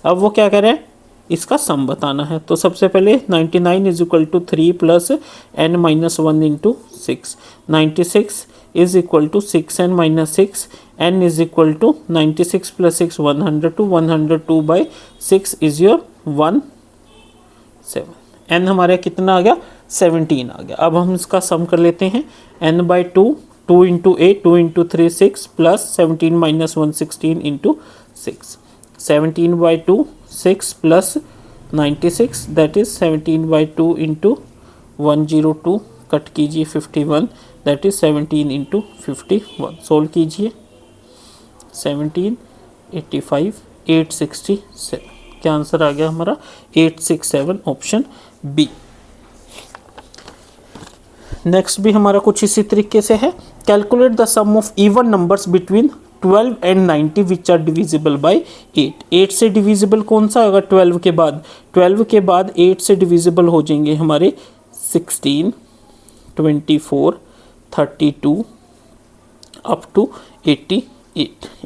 अब वो क्या कह रहा है, इसका सम बताना है, तो सबसे पहले 99 = 3 + n - 1 × 6, 96 = 6n - 6, n = 96 + 6 102, 102/6 is your 17, n हमारा कितना आ गया 17 आ गया। अब हम इसका सम कर लेते हैं, n/2 2 × 8 2 × 3 6 + 17 - 1 16 × 6, 17/2 6 + 96, दैट इज 17/2 × 102, कट कीजिए 51, दैट इज 17 × 51, सोल्व कीजिए 17 85 867, क्या आंसर आ गया हमारा 867, ऑप्शन बी। नेक्स्ट भी हमारा कुछ इसी तरीके से है, calculate the sum of even numbers between 12 and 90 which are divisible by 8। 8 से डिविजिबल कौन सा होगा 12 के बाद, 12 के बाद 8 से डिविजिबल हो जाएंगे हमारे 16 24 32 अप टू 88,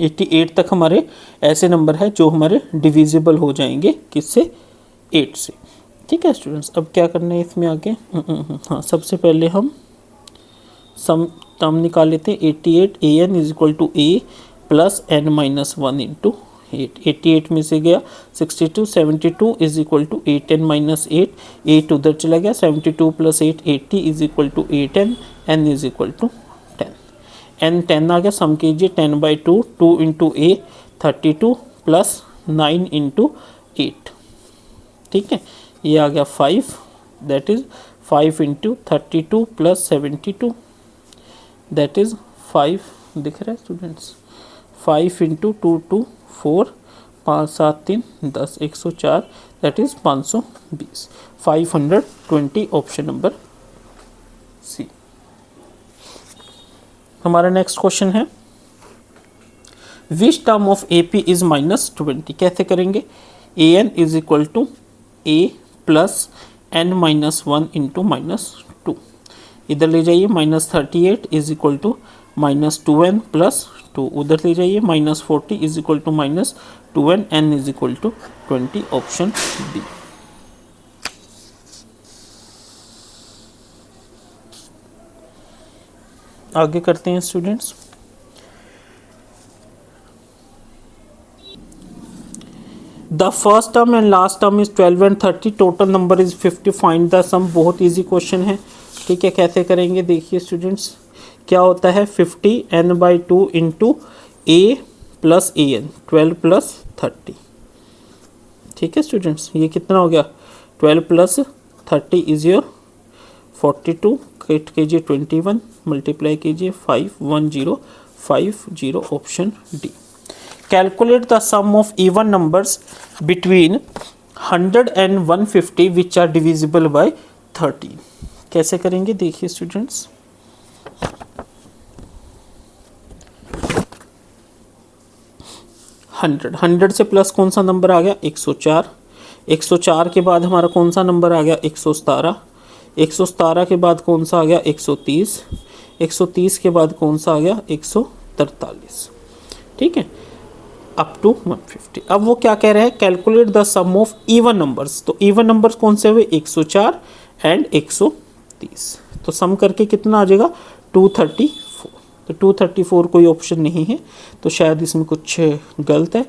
88 तक हमारे ऐसे नंबर है जो हमारे डिविजिबल हो जाएंगे किससे 8 से, ठीक है स्टूडेंट्स। अब क्या करना है इसमें आगे, हाँ सबसे पहले हम सम टर्म निकाल लेते हैं, 88 an = a + n - 1 × 8, 88 में से गया 62, 72 = 8n - 8, 8 उधर चला गया, 72 + 8 80 = 8n, n = 10, n 10 आ गया, सम कीजिए 10/2 2 × a 32 + 9 × 8, ठीक है, ये आ गया 5, दैट इज 5 × 32 + 72, दैट इज 5, दिख रहा है students, 5 × 2 2 4 5 7 3 10 104, that is 520, 520, option number C. हमारा नेक्स्ट क्वेश्चन है, which term of AP is -20, कैसे करेंगे, an = a + n - 1 × -2, इधर ले जाइए, -38 = -2n + 2, उधर ले जाइए, -40 = -2n, n = 20, ऑप्शन बी। आगे करते हैं students, the first term and last term is 12 and 30, total number is 50, find the sum. बहुत इजी क्वेश्चन है, ठीक है, कैसे करेंगे देखिए स्टूडेंट्स, क्या होता है 50 n/2 × a + an, 12 + 30, ठीक है स्टूडेंट्स, ये कितना हो गया 12 + 30 इज योर 42, कट कीजिए 21, मल्टीप्लाई कीजिए 51050, option D. Calculate the sum of even numbers between 100 and 150 which are divisible by 13, कैसे करेंगे देखिए स्टूडेंट्स, हंड्रेड से प्लस कौन सा नंबर आ गया 104, 104 के बाद हमारा कौन सा नंबर आ गया 117, 117 के बाद कौन सा आ गया 130, 130 के बाद कौन सा आ गया 143, ठीक है, अप टू 150। अब वो क्या कह रहे हैं, calculate the sum of even numbers. तो इवन नंबर्स कौन से हुए 104 एंड 130, तो सम करके कितना आ जाएगा 234। तो 234 कोई ऑप्शन नहीं है, तो शायद इसमें कुछ गलत है।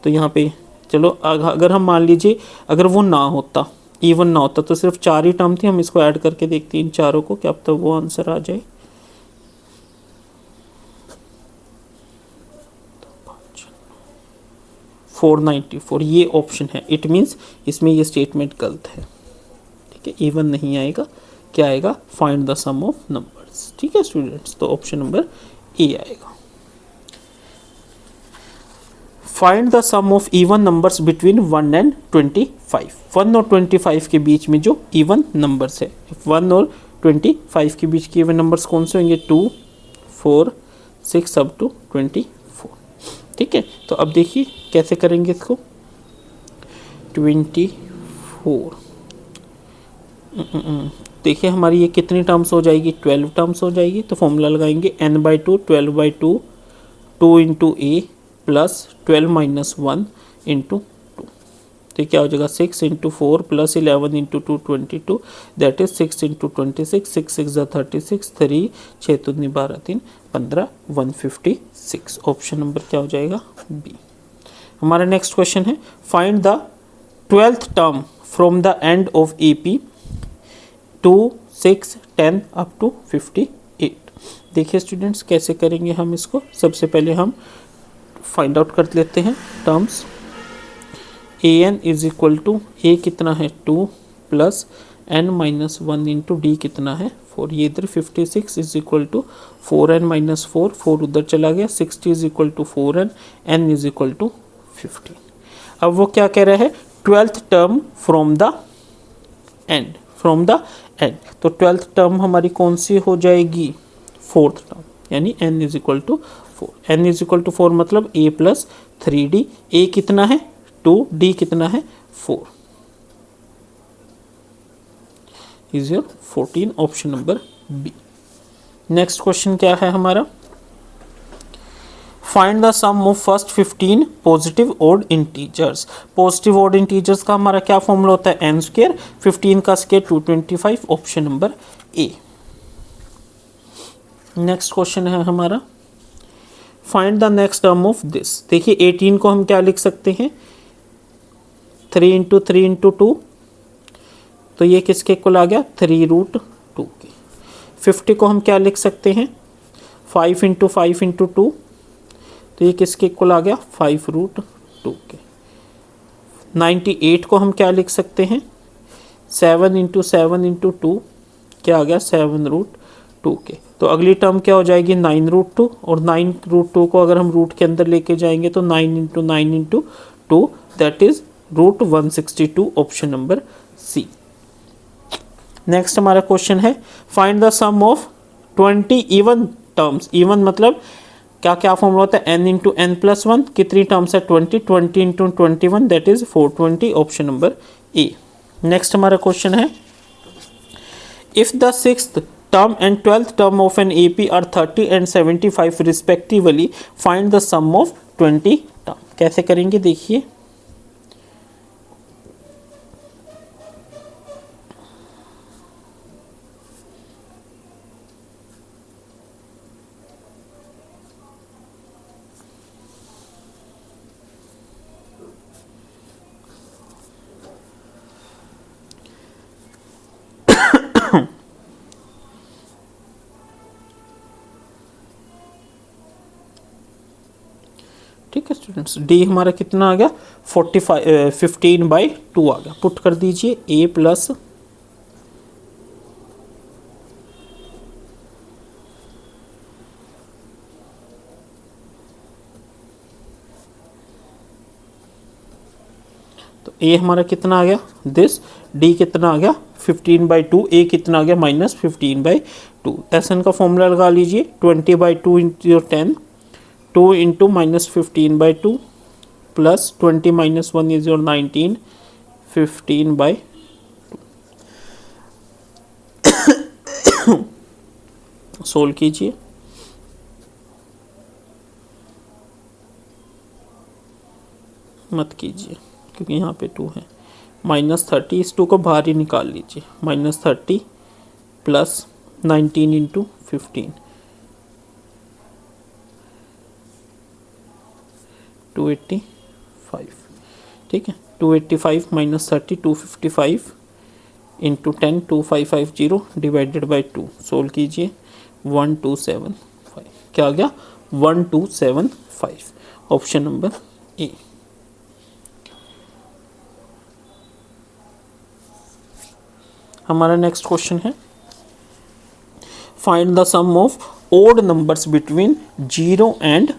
तो यहाँ पे चलो अगर हम मान लीजिए अगर वो ना होता, इवन ना होता, तो सिर्फ 4 ही टर्म थी, हम इसको ऐड करके देखते हैं इन चारों को, क्या अब तक वो आंसर आ जाए। 494 ये ऑप्शन है, इट मीन्स इसमें ये स्टेटमेंट गलत है, ठीक है, इवन नहीं आएगा, क्या आएगा find the sum of numbers, ठीक है स्टूडेंट्स, तो ऑप्शन नंबर ए आएगा। Find the sum of even numbers between 1 and 25। 1 और 25 के बीच में जो इवन नंबर्स है, 1 और 25 के बीच के इवन नंबर्स कौन से होंगे 2, 4, 6 अप टू 24, ठीक है। तो अब देखिए कैसे करेंगे इसको, 24 देखिए हमारी ये कितनी टर्म्स हो जाएगी 12 टर्म्स हो जाएगी। तो फॉर्मूला लगाएंगे n/2 12/2 2 इंटू ए प्लस 12 माइनस 1 इंटू 2, तो क्या हो जाएगा 6 into 4 plus 11 into 2 22, that is 6 into 26, 6 6 36, 3 6 2 12 3 15 156। Option number क्या हो जाएगा बी। हमारा नेक्स्ट क्वेश्चन है find the 12th term from the end of AP 2 6 10 up to 58। देखिए स्टूडेंट्स कैसे करेंगे हम इसको, सबसे पहले हम फाइंड आउट कर लेते हैं terms. an is equal to a कितना है 2 plus n minus 1 into D कितना है 4, ये इधर 56 is equal to 4n minus 4, 4 उधर चला गया, 60 is equal to 4n, n is equal to 15। अब वो क्या कह रहा है 12th term from the end, from the end, तो 12th टर्म हमारी कौन सी हो जाएगी 4th टर्म, यानी n is equal to 4, n is equal to 4 मतलब a प्लस 3d, a कितना है 2, d कितना है 4, is your 14, option number B. Next question क्या है हमारा, find the sum of first 15 positive odd integers. Positive odd integers का हमारा क्या फॉर्मूला होता है n स्क्वायर, 15 का square 225, option number A. Next question है हमारा find the next term of this. देखिए 18 को हम क्या लिख सकते हैं 3 इंटू 3 इंटू 2, तो ये किसके इक्वल आ गया 3√2 के। 50 को हम क्या लिख सकते हैं 5 इंटू 5 इंटू 2, तो ये किसके इक्वल आ गया 5√2 के। 98 को हम क्या लिख सकते हैं 7 इंटू 7 इंटू 2, क्या आ गया 7√2 के। तो अगली टर्म क्या हो जाएगी 9√2, और 9√2 को अगर हम रूट के अंदर लेके जाएंगे तो 9 into 9 into 2, that is √162, option number C. Next हमारा क्वेश्चन है find the sum of 20 even terms. Even मतलब क्या क्या फॉर्मूला होता है n इंटू n प्लस 1, कितनी टर्म्स है 20, 20 into 21 that is 420, option number A. Next हमारा क्वेश्चन है if the 6th term and 12th term of an AP are 30 and 75 respectively, find the sum of 20 term। कैसे करेंगे देखिए, ठीक है students, D हमारा कितना आ गया 15/2 आ गया। पुट कर दीजिए a प्लस तो a हमारा कितना आ गया दिस, d कितना आ गया 15/2, a कितना आ गया -15/2। SN का फॉर्मूला लगा लीजिए 20/2 into 10, 2 into -15/2 plus 20 minus 1 is your 19, 15/2। Solve कीजिए। मत कीजिए क्योंकि यहाँ पे 2 है। -30, इस 2 को बाहर ही निकाल लीजिए। -30 प्लस 19 इंटू 15, 285। ठीक है, 285 -30, 255 इंटू 10, 2550 डिवाइडेड बाई 2। सोल्व कीजिए। 1275 क्या आ गया? 1275, ऑप्शन नंबर ए। हमारा नेक्स्ट क्वेश्चन है, find the sum of odd numbers between 0 and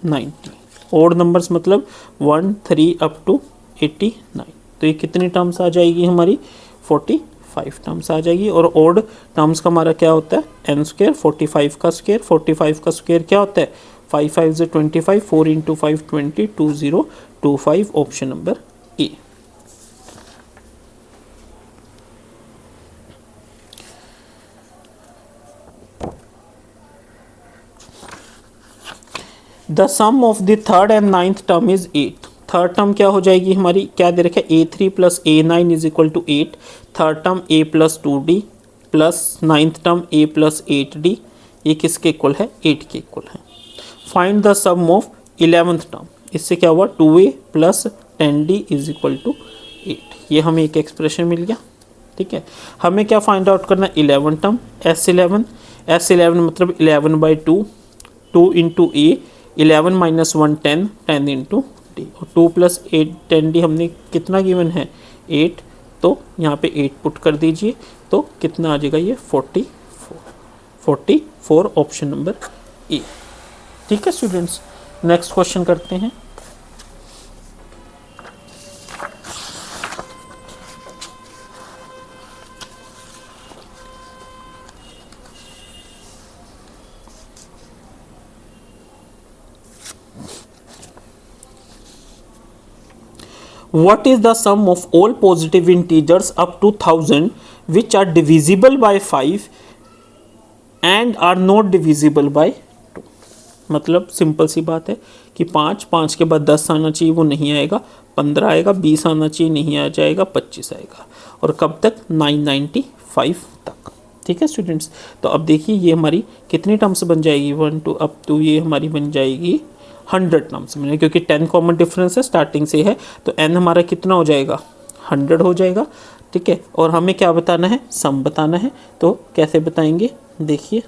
90। Odd numbers मतलब 1, 3 अप टू 89। तो ये कितनी टर्म्स आ जाएगी हमारी? 45 टर्म्स आ जाएगी। और ओड टर्म्स का हमारा क्या होता है? n स्क्वायर, 45 का स्क्वायर। 45 का स्क्वायर क्या होता है? 5 5 25, 4 into 5 20, 2025, option number A. The sum of the third and ninth term is 8। Third term क्या हो जाएगी हमारी? क्या दे रखा है? A3 plus A9 is equal to 8। Third term A plus 2D plus ninth term A plus 8D, ये किसके इक्वल है? 8 के इक्वल है। Find the sum of 11th term. इससे क्या हुआ? 2A plus 10D is equal to 8। ये हमें एक एक्सप्रेशन मिल गया। ठीक है, हमें क्या फाइंड आउट करना है? 11 टर्म S11। S11 मतलब 11/2, 2 into A, 11 minus 1 10, 10 into D. और 2 प्लस 8 10D हमने कितना गिवन है? 8। तो यहाँ पे 8 पुट कर दीजिए तो कितना आ जाएगा? ये 44, ऑप्शन नंबर ए। ठीक है स्टूडेंट्स, नेक्स्ट क्वेश्चन करते हैं। What is the sum of all positive integers up to 1000 which are divisible by 5 and are not divisible by 2? मतलब सिंपल सी बात है कि 5 के बाद 10 आना चाहिए, वो नहीं आएगा। 15 आएगा, 20 आना चाहिए, नहीं आ जाएगा। 25 आएगा। और कब तक? 995 तक। ठीक है स्टूडेंट्स, तो अब देखिए ये हमारी कितनी टर्म्स बन जाएगी? 1 2 अप टू ये हमारी बन जाएगी 100 टर्म्स में, क्योंकि 10 कॉमन डिफरेंस है, स्टार्टिंग से है। तो n हमारा कितना हो जाएगा? 100 हो जाएगा। ठीक है, और हमें क्या बताना है? सम बताना है। तो कैसे बताएंगे? देखिए,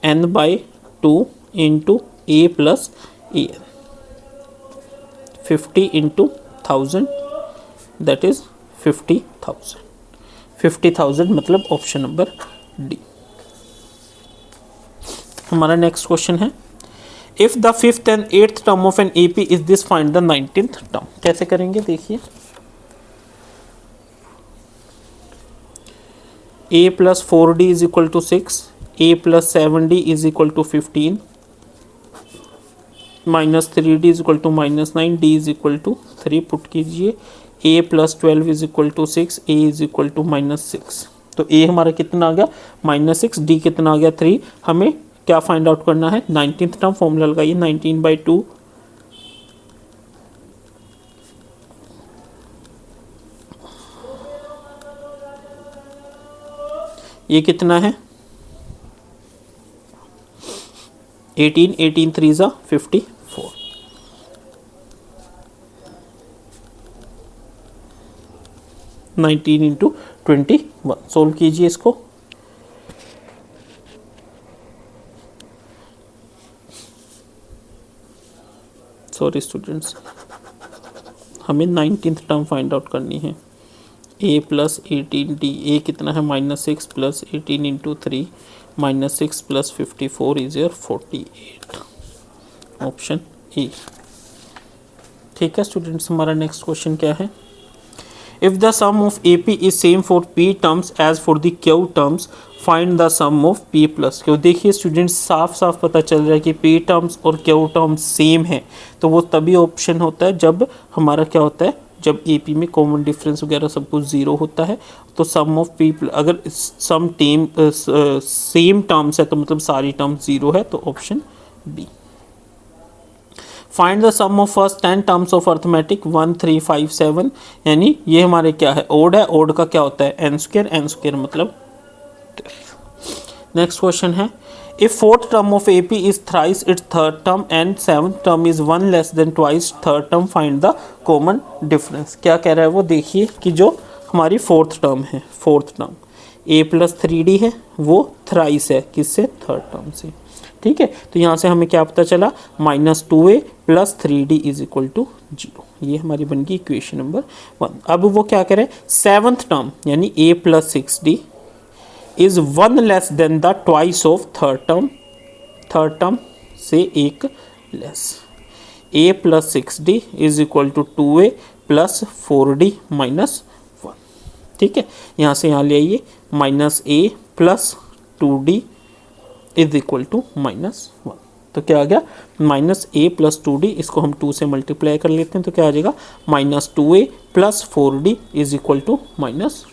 n/2 into a plus A, 50 into 1000, that is 50,000। 50,000 मतलब ऑप्शन नंबर डी। हमारा नेक्स्ट क्वेश्चन है, if the 5th and 8th term of an AP is this, find the 19th term. कैसे करेंगे? देखिए, a plus 4D is equal to 6, a plus 7D is equal to 15, minus 3D is equal to -9, D is equal to 3 put कीजिए। a plus 12 is equal to 6, a is equal to -6। तो a हमारा कितना आ गया? -6, d कितना आ गया? 3। हमें क्या फाइंड आउट करना है? 19th term. फॉर्मूला लगाइए, 19/2 ये कितना है? 18, 18 3 ज़ा 54, 19 इंटू 21। सोल्व कीजिए इसको। सॉरी स्टूडेंट्स, हमें 19th टर्म फाइंड आउट करनी है। a प्लस 18d, a कितना है? -6 plus 18 into 3, -6 plus 54 is your 48, option A. ठीक है स्टूडेंट्स, हमारा नेक्स्ट क्वेश्चन क्या है? If the sum of A P is same for p terms as for the q terms, find the sum of p plus q। देखिए students, साफ साफ पता चल रहा है कि p टर्म्स और q टर्म्स सेम है। तो वो तभी ऑप्शन होता है जब हमारा क्या होता है? जब AP में कॉमन डिफरेंस वगैरह सब कुछ ज़ीरो होता है तो सम ऑफ पीपल, अगर सम टीम सेम टर्म्स है तो मतलब सारी टर्म्स ज़ीरो है, तो option B. Find the sum of first 10 terms of arithmetic 1 3 5 7, यानी ये हमारे क्या है, ओड है, ओड का क्या होता है एन स्क्वायर मतलब। नेक्स्ट क्वेश्चन है, if fourth term of AP is thrice it's third term and seventh term is one less then twice third term, find the common difference. क्या कह रहा है वो देखिए कि जो हमारी फोर्थ टर्म है, fourth term A plus 3D है, वो थ्राइस है किससे, थर्ड टर्म से। ठीक है, तो यहाँ से हमें क्या पता चला, -2A plus 3D is equal to 0। ये हमारी बन गई इक्वेशन नंबर 1। अब वो क्या करे, सेवंथ टर्म यानी A plus 6D is one less than the twice of third term से एक less. A plus 6D is equal to 2A plus 4D minus 1। ठीक है, यहाँ से यहाँ ले आइए, -A plus 2D is equal to -1। तो क्या आ गया, -A प्लस 2D, इसको हम 2 से मल्टीप्लाई कर लेते हैं तो क्या आ जाएगा, -2A plus 4D is equal to -2।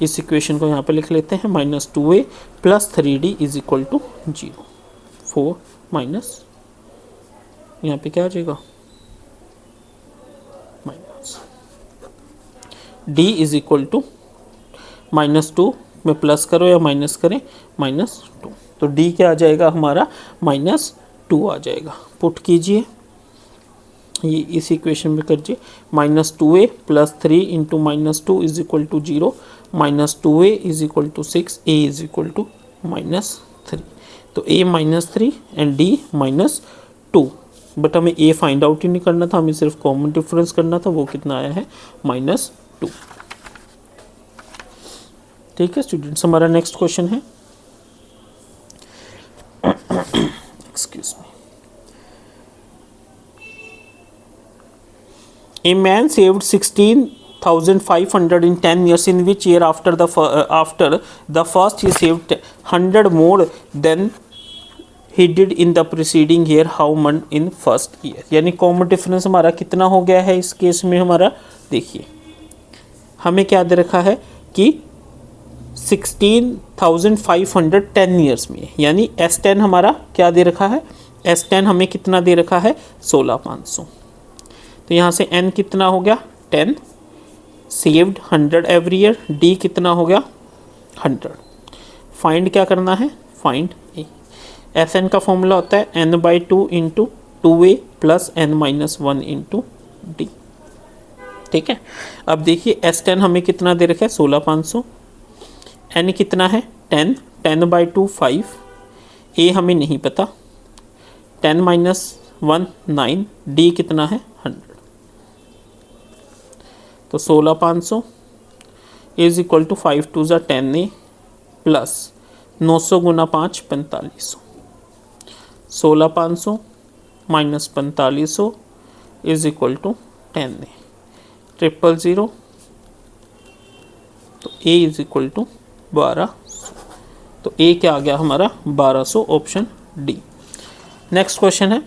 इस इक्वेशन को यहाँ पे लिख लेते हैं, -2A plus 3D is equal to 0। 4 minus यहाँ पे क्या आ जाएगा, minus D is equal to -2 में प्लस करो या माइनस करें, -2। तो D क्या आ जाएगा हमारा, -2 आ जाएगा। पुट कीजिए, ये इस इक्वेशन में करिए, -2A plus 3 into -2 is equal to 0, -2A is equal to 6, A is equal to -3। तो A -3 एंड D -2, बट हमें A फाइंड आउट ही नहीं करना था, हमें सिर्फ कॉमन डिफरेंस करना था, वो कितना आया है, -2। ठीक है स्टूडेंट्स, हमारा नेक्स्ट क्वेश्चन है, excuse me, A man saved 16,500 in 10 years. In which year after the first he saved 100 more than he did in the preceding year? How much in first year? यानी common difference हमारा कितना हो गया है इस case में हमारा, देखिए हमें क्या दे रखा है कि 16,500 10 ईयर्स में, यानी S10 हमारा क्या दे रखा है, S10 हमें कितना दे रखा है, 16,500। तो यहाँ से N कितना हो गया 10, सेव्ड 100 एवरी ईयर, D कितना हो गया 100। फाइंड क्या करना है, फाइंड A। Sn का फॉर्मूला होता है n/2 into 2A plus n-1 into D। ठीक है, अब देखिए S10 हमें कितना दे रखा है 16,500, N कितना है 10, 10/2 5, A हमें नहीं पता, 10-1 9, D कितना है 100। तो 16,500 इज इक्वल टू 5 2 ज़ा 10A प्लस 900 गुना 5 4500। 16,500 minus 4500 is equal to 10A, 000। तो A इज इक्वल टू 1200। तो A क्या आ गया हमारा 1200, ऑप्शन डी। नेक्स्ट क्वेश्चन है,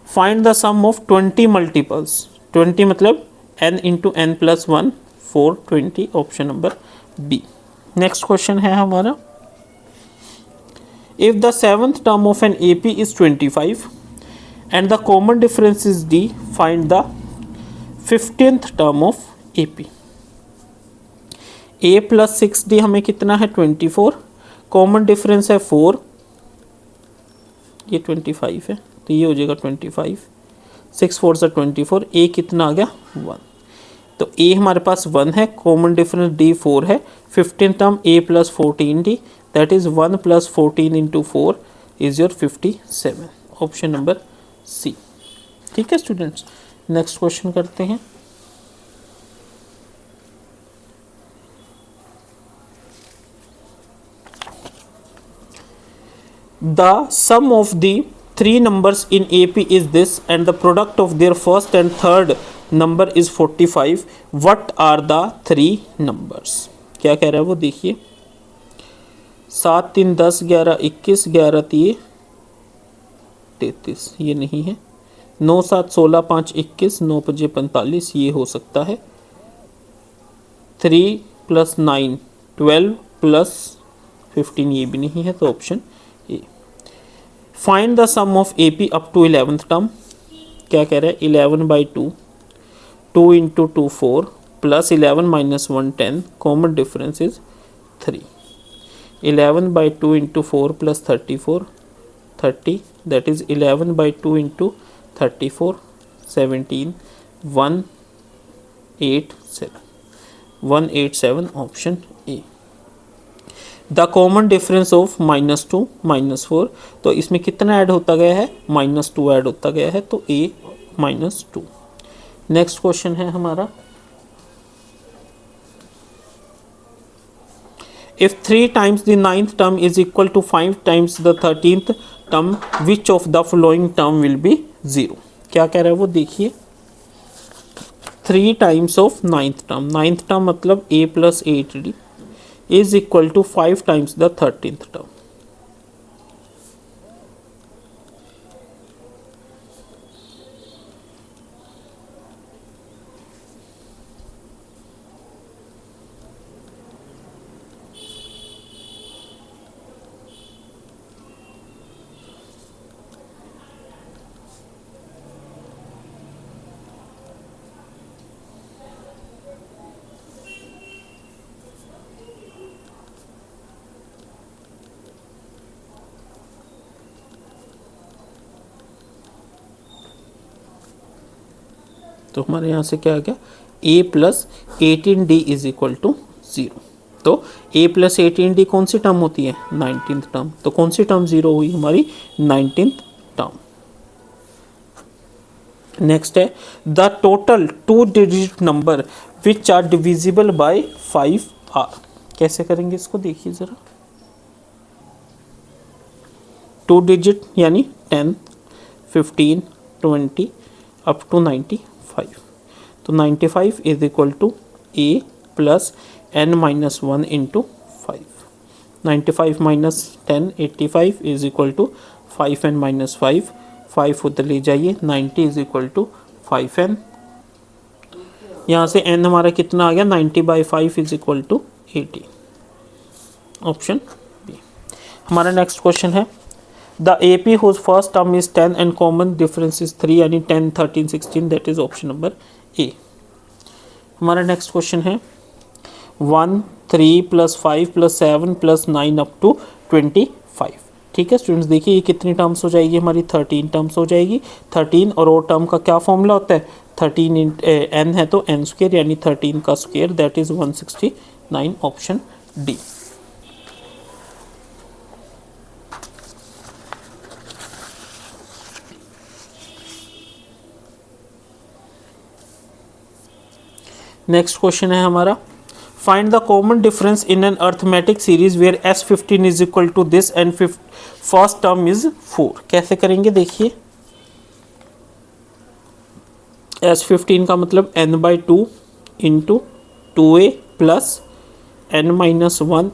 find the sum of 20 multiples, 20 मतलब n into n plus 1 4 20, option number B. Next question है हमारा, if the seventh term of an AP is 25 and the common difference is D, find the 15th term of AP। A plus 6D हमें कितना है 24, common difference है 4, ये 25 है तो ये हो जाएगा 25, 6 4 से 24, A कितना आ गया 1। तो A हमारे पास 1 है, कॉमन डिफरेंस D 4 है, 15 term A plus 14D, that is 1 plus 14 into 4 is your 57, option number C. ठीक है स्टूडेंट्स, नेक्स्ट क्वेश्चन करते हैं। The sum of the three numbers in AP is this and the product of their first and third number is 45. What are the three numbers? क्या कह रहा है वो देखिए, 7 3 10 11 21 11 3 33, ये नहीं है, 9 7 16 5 21, 9 5 45, ये हो सकता है। 3 + 9 12 + 15, ये भी नहीं है, तो option A. Find the sum of AP up to 11th term. क्या कह रहा है? 11/2, 2 × 2 4 + 11 - 1 10, common difference is 3। 11/2 × 4 + 34 30, that is 11/2 × 34 17 187 187, option A. The common difference of -2 -4, तो इसमें कितना ऐड होता गया है? -2 ऐड होता गया है, तो ए -2। नेक्स्ट क्वेश्चन है हमारा, if 3 times the 9th term is equal to 5 times the 13th term, which of the following term will be 0? क्या कह रहा है वो देखिए। 3 times of 9th term, 9th term मतलब a + 8d is equal to 5 times the 13th term। तो हमारे यहाँ से क्या आ गया? a + 18d is equal to 0। तो a + 18d कौन सी टर्म होती है? 19th term. तो कौन सी टर्म 0 हुई? हमारी 19th टर्म। नेक्स्ट है, the total 2 digit number which are divisible by 5 are. कैसे करेंगे इसको देखिए ज़रा। 2 डिजिट यानी 10 15 20 अप टू 95। तो 95 is equal to a + n - 1 × 5। 95 - 10 85 is equal to 5n - 5, 5 उधर ले जाइए, 90 इज इक्वल टू 5n। यहाँ से n हमारा कितना आ गया? 90/5 is equal to 80, option B. हमारा नेक्स्ट क्वेश्चन है, the AP whose first term is 10 and common difference is 3, यानी 10 13 16, that is option number A. हमारा नेक्स्ट क्वेश्चन है 1 3 + 5 + 7 + 9 अप टू 25। ठीक है स्टूडेंट्स, देखिए ये कितनी टर्म्स हो जाएगी? हमारी 13 टर्म्स हो जाएगी। 13 और वो टर्म का क्या फॉर्मूला होता है? 13 n है तो n² यानी 13 का square, that is 169, option D. Next question है हमारा, find the common difference in an arithmetic series where S15 is equal to this and first term is 4। कैसे करेंगे देखिए। S15 का मतलब n/2 × 2a + n - 1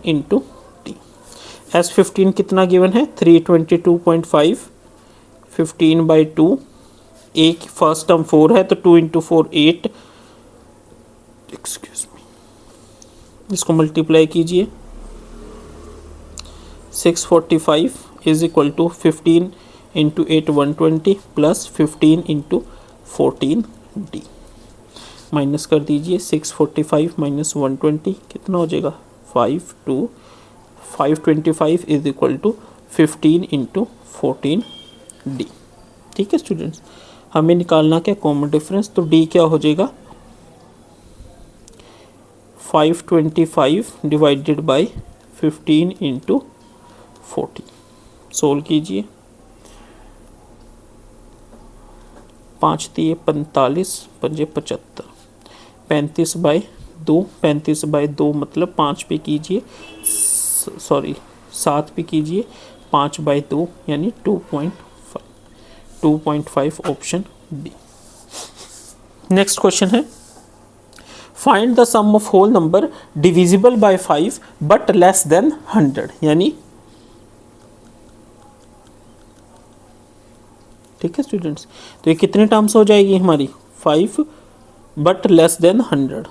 × t। S15 कितना given है? 322.5, 15/2, a की फर्स्ट टर्म 4 है तो 2 × 4 8, एक्सक्यूज मी, इसको मल्टीप्लाई कीजिए। 645 is equal to 15 × 8 120 + 15 × 14 d। Minus कर दीजिए, 645 - 120 कितना हो जाएगा? 525 इज इक्वल टू 15 × 14 d। ठीक है स्टूडेंट्स, हमें निकालना क्या? Common difference. तो d क्या हो जाएगा? 525 डिवाइडेड बाय 15 × 14। सोल्व कीजिए। 5 × 3 = 45, 5 × 75, 35/2, 35/2 मतलब 5 पे कीजिए, सॉरी 7 पे कीजिए, 5/2 यानी 2.5, 2.5, ऑप्शन बी। नेक्स्ट क्वेश्चन है, find the sum of whole number divisible by 5 but less than 100, यानी ठीक है स्टूडेंट्स। तो ये कितने टर्म्स हो जाएगी हमारी 5 बट लेस देन 100।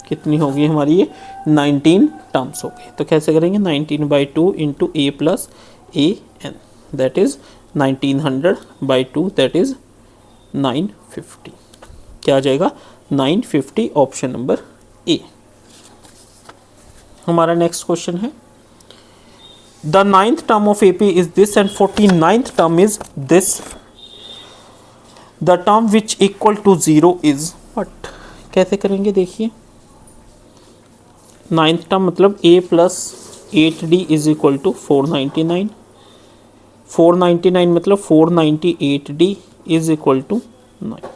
कितनी होगी हमारी ये 19 टर्म्स हो गई। तो कैसे करेंगे 19/2 into A plus A N that is 1900/2 that is 950। क्या आ जाएगा 950 ऑप्शन नंबर ए। हमारा नेक्स्ट क्वेश्चन है the 9th term of AP is this and 49th term is this the term which equal to 0 is what. कैसे करेंगे देखिए 9th term मतलब a plus 8d is equal to 499, 499 मतलब 498d is equal to 9।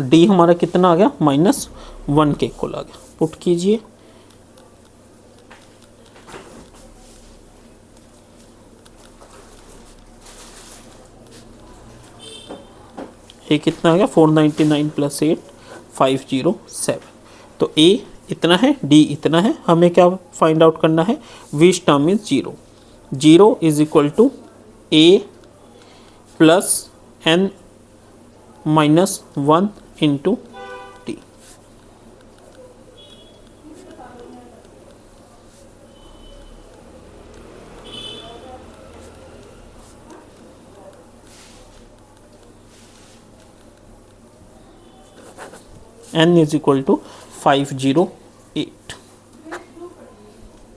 d हमारा कितना आ गया -1 के इक्वल आ गया। पुट कीजिए ये कितना आ गया 499 प्लस 8 507। तो a इतना है d इतना है, हमें क्या फाइंड आउट करना है which term is 0। 0 is equal to a plus n minus 1 into T. n is equal to 508।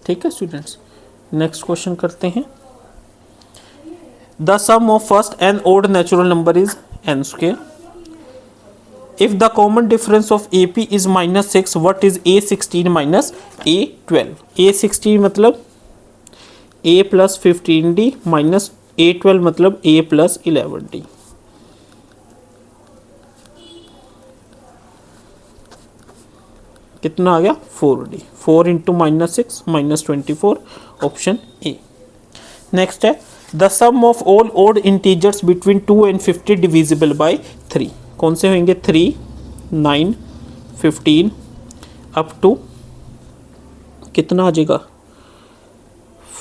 ठीक है स्टूडेंट्स, नेक्स्ट क्वेश्चन करते हैं। The sum of first n odd natural number is n square. If the common difference of AP is -6, what is A16 minus A12? A16 मतलब A plus 15D minus A12 मतलब A plus 11D। कितना आ गया 4D। 4 into -6 -24 option A. Next है the sum of all odd integers between 2 and 50 divisible by 3। कौन से होंगे 3, 9, 15 up to कितना आ जाएगा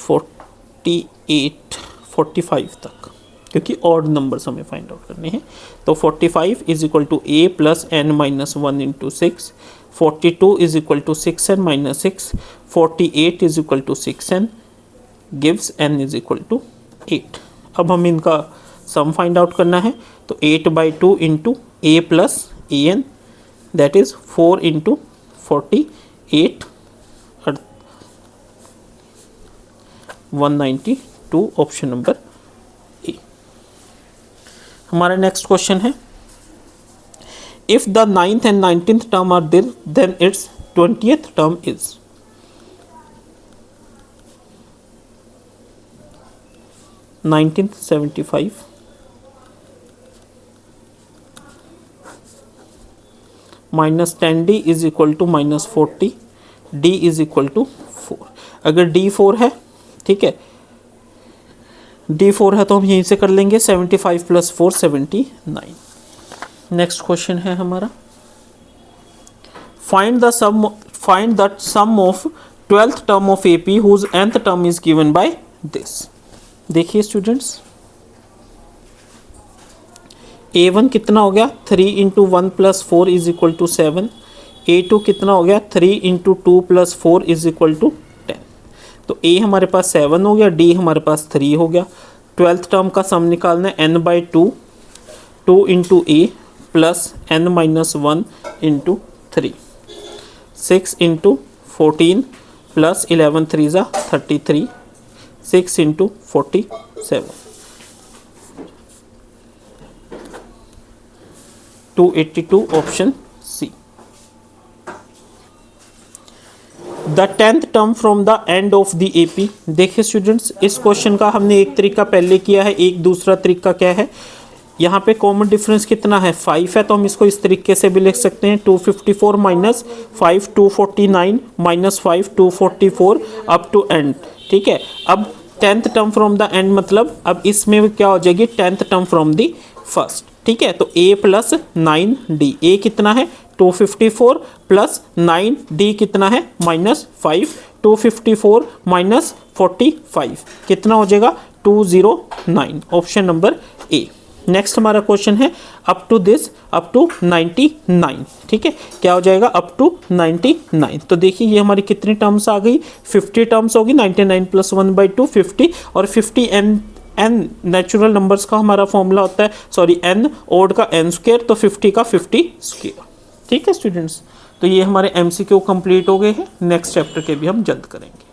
48 45 तक, क्योंकि ऑड नंबर्स हमें फाइंड आउट करने हैं। तो 45 is equal to a plus n minus 1 into 6, 42 is equal to 6n minus 6, 48 is equal to 6n gives n is equal to 8। अब हम इनका सम फाइंड आउट करना है। तो 8/2 into a plus A N that is 4 into 48 192 option number A. हमारा next question है if the 9th and 19th term are there then it's 20th term is. -19th 75 minus 10d is equal to -40, d is equal to 4। अगर d 4 है, ठीक है, d 4 है तो हम यहीं से कर लेंगे 75 प्लस 4 79। नेक्स्ट क्वेश्चन है हमारा find the sum of 12th term of AP whose nth term is given by this. देखिए स्टूडेंट्स A1 कितना हो गया 3 into 1 plus 4 is equal to 7, A2 कितना हो गया 3 into 2 plus 4 is equal to 10। तो A हमारे पास 7 हो गया, D हमारे पास 3 हो गया। 12th टर्म का सम निकालना है n/2, 2 into A plus n minus 1 into 3, 6 into 14 plus 11 3 ज़ा 33, 6 into 47 282 option C. The 10th term from the end of the AP। देखिए स्टूडेंट्स इस क्वेश्चन का हमने एक तरीका पहले किया है, एक दूसरा तरीका क्या है, यहाँ पे कॉमन डिफरेंस कितना है 5 है, तो हम इसको इस तरीके से भी लिख सकते हैं 254 minus 5 249 minus 5 244 up to end. ठीक है, अब 10th term from the and मतलब अब इसमें क्या हो जाएगी 10th term from the first, ठीक है। तो a प्लस 9d, a कितना है 254 प्लस 9d कितना है -5, 254 माइनस 45 कितना हो जाएगा 209, ऑप्शन नंबर ए। नेक्स्ट हमारा क्वेश्चन है up to this up to 99, ठीक है, क्या हो जाएगा अप टू 99। तो देखिए ये हमारी कितनी टर्म्स आ गई 50 टर्म्स होगी, 99 प्लस 1/2 50, और 50 n नेचुरल नंबर्स का हमारा फॉर्मूला होता है, सॉरी n ओड का n स्क्वायर, तो 50 का 50 स्क्वायर, ठीक है स्टूडेंट्स। तो ये हमारे MCQ कंप्लीट हो गए हैं, नेक्स्ट चैप्टर के भी हम जल्द करेंगे।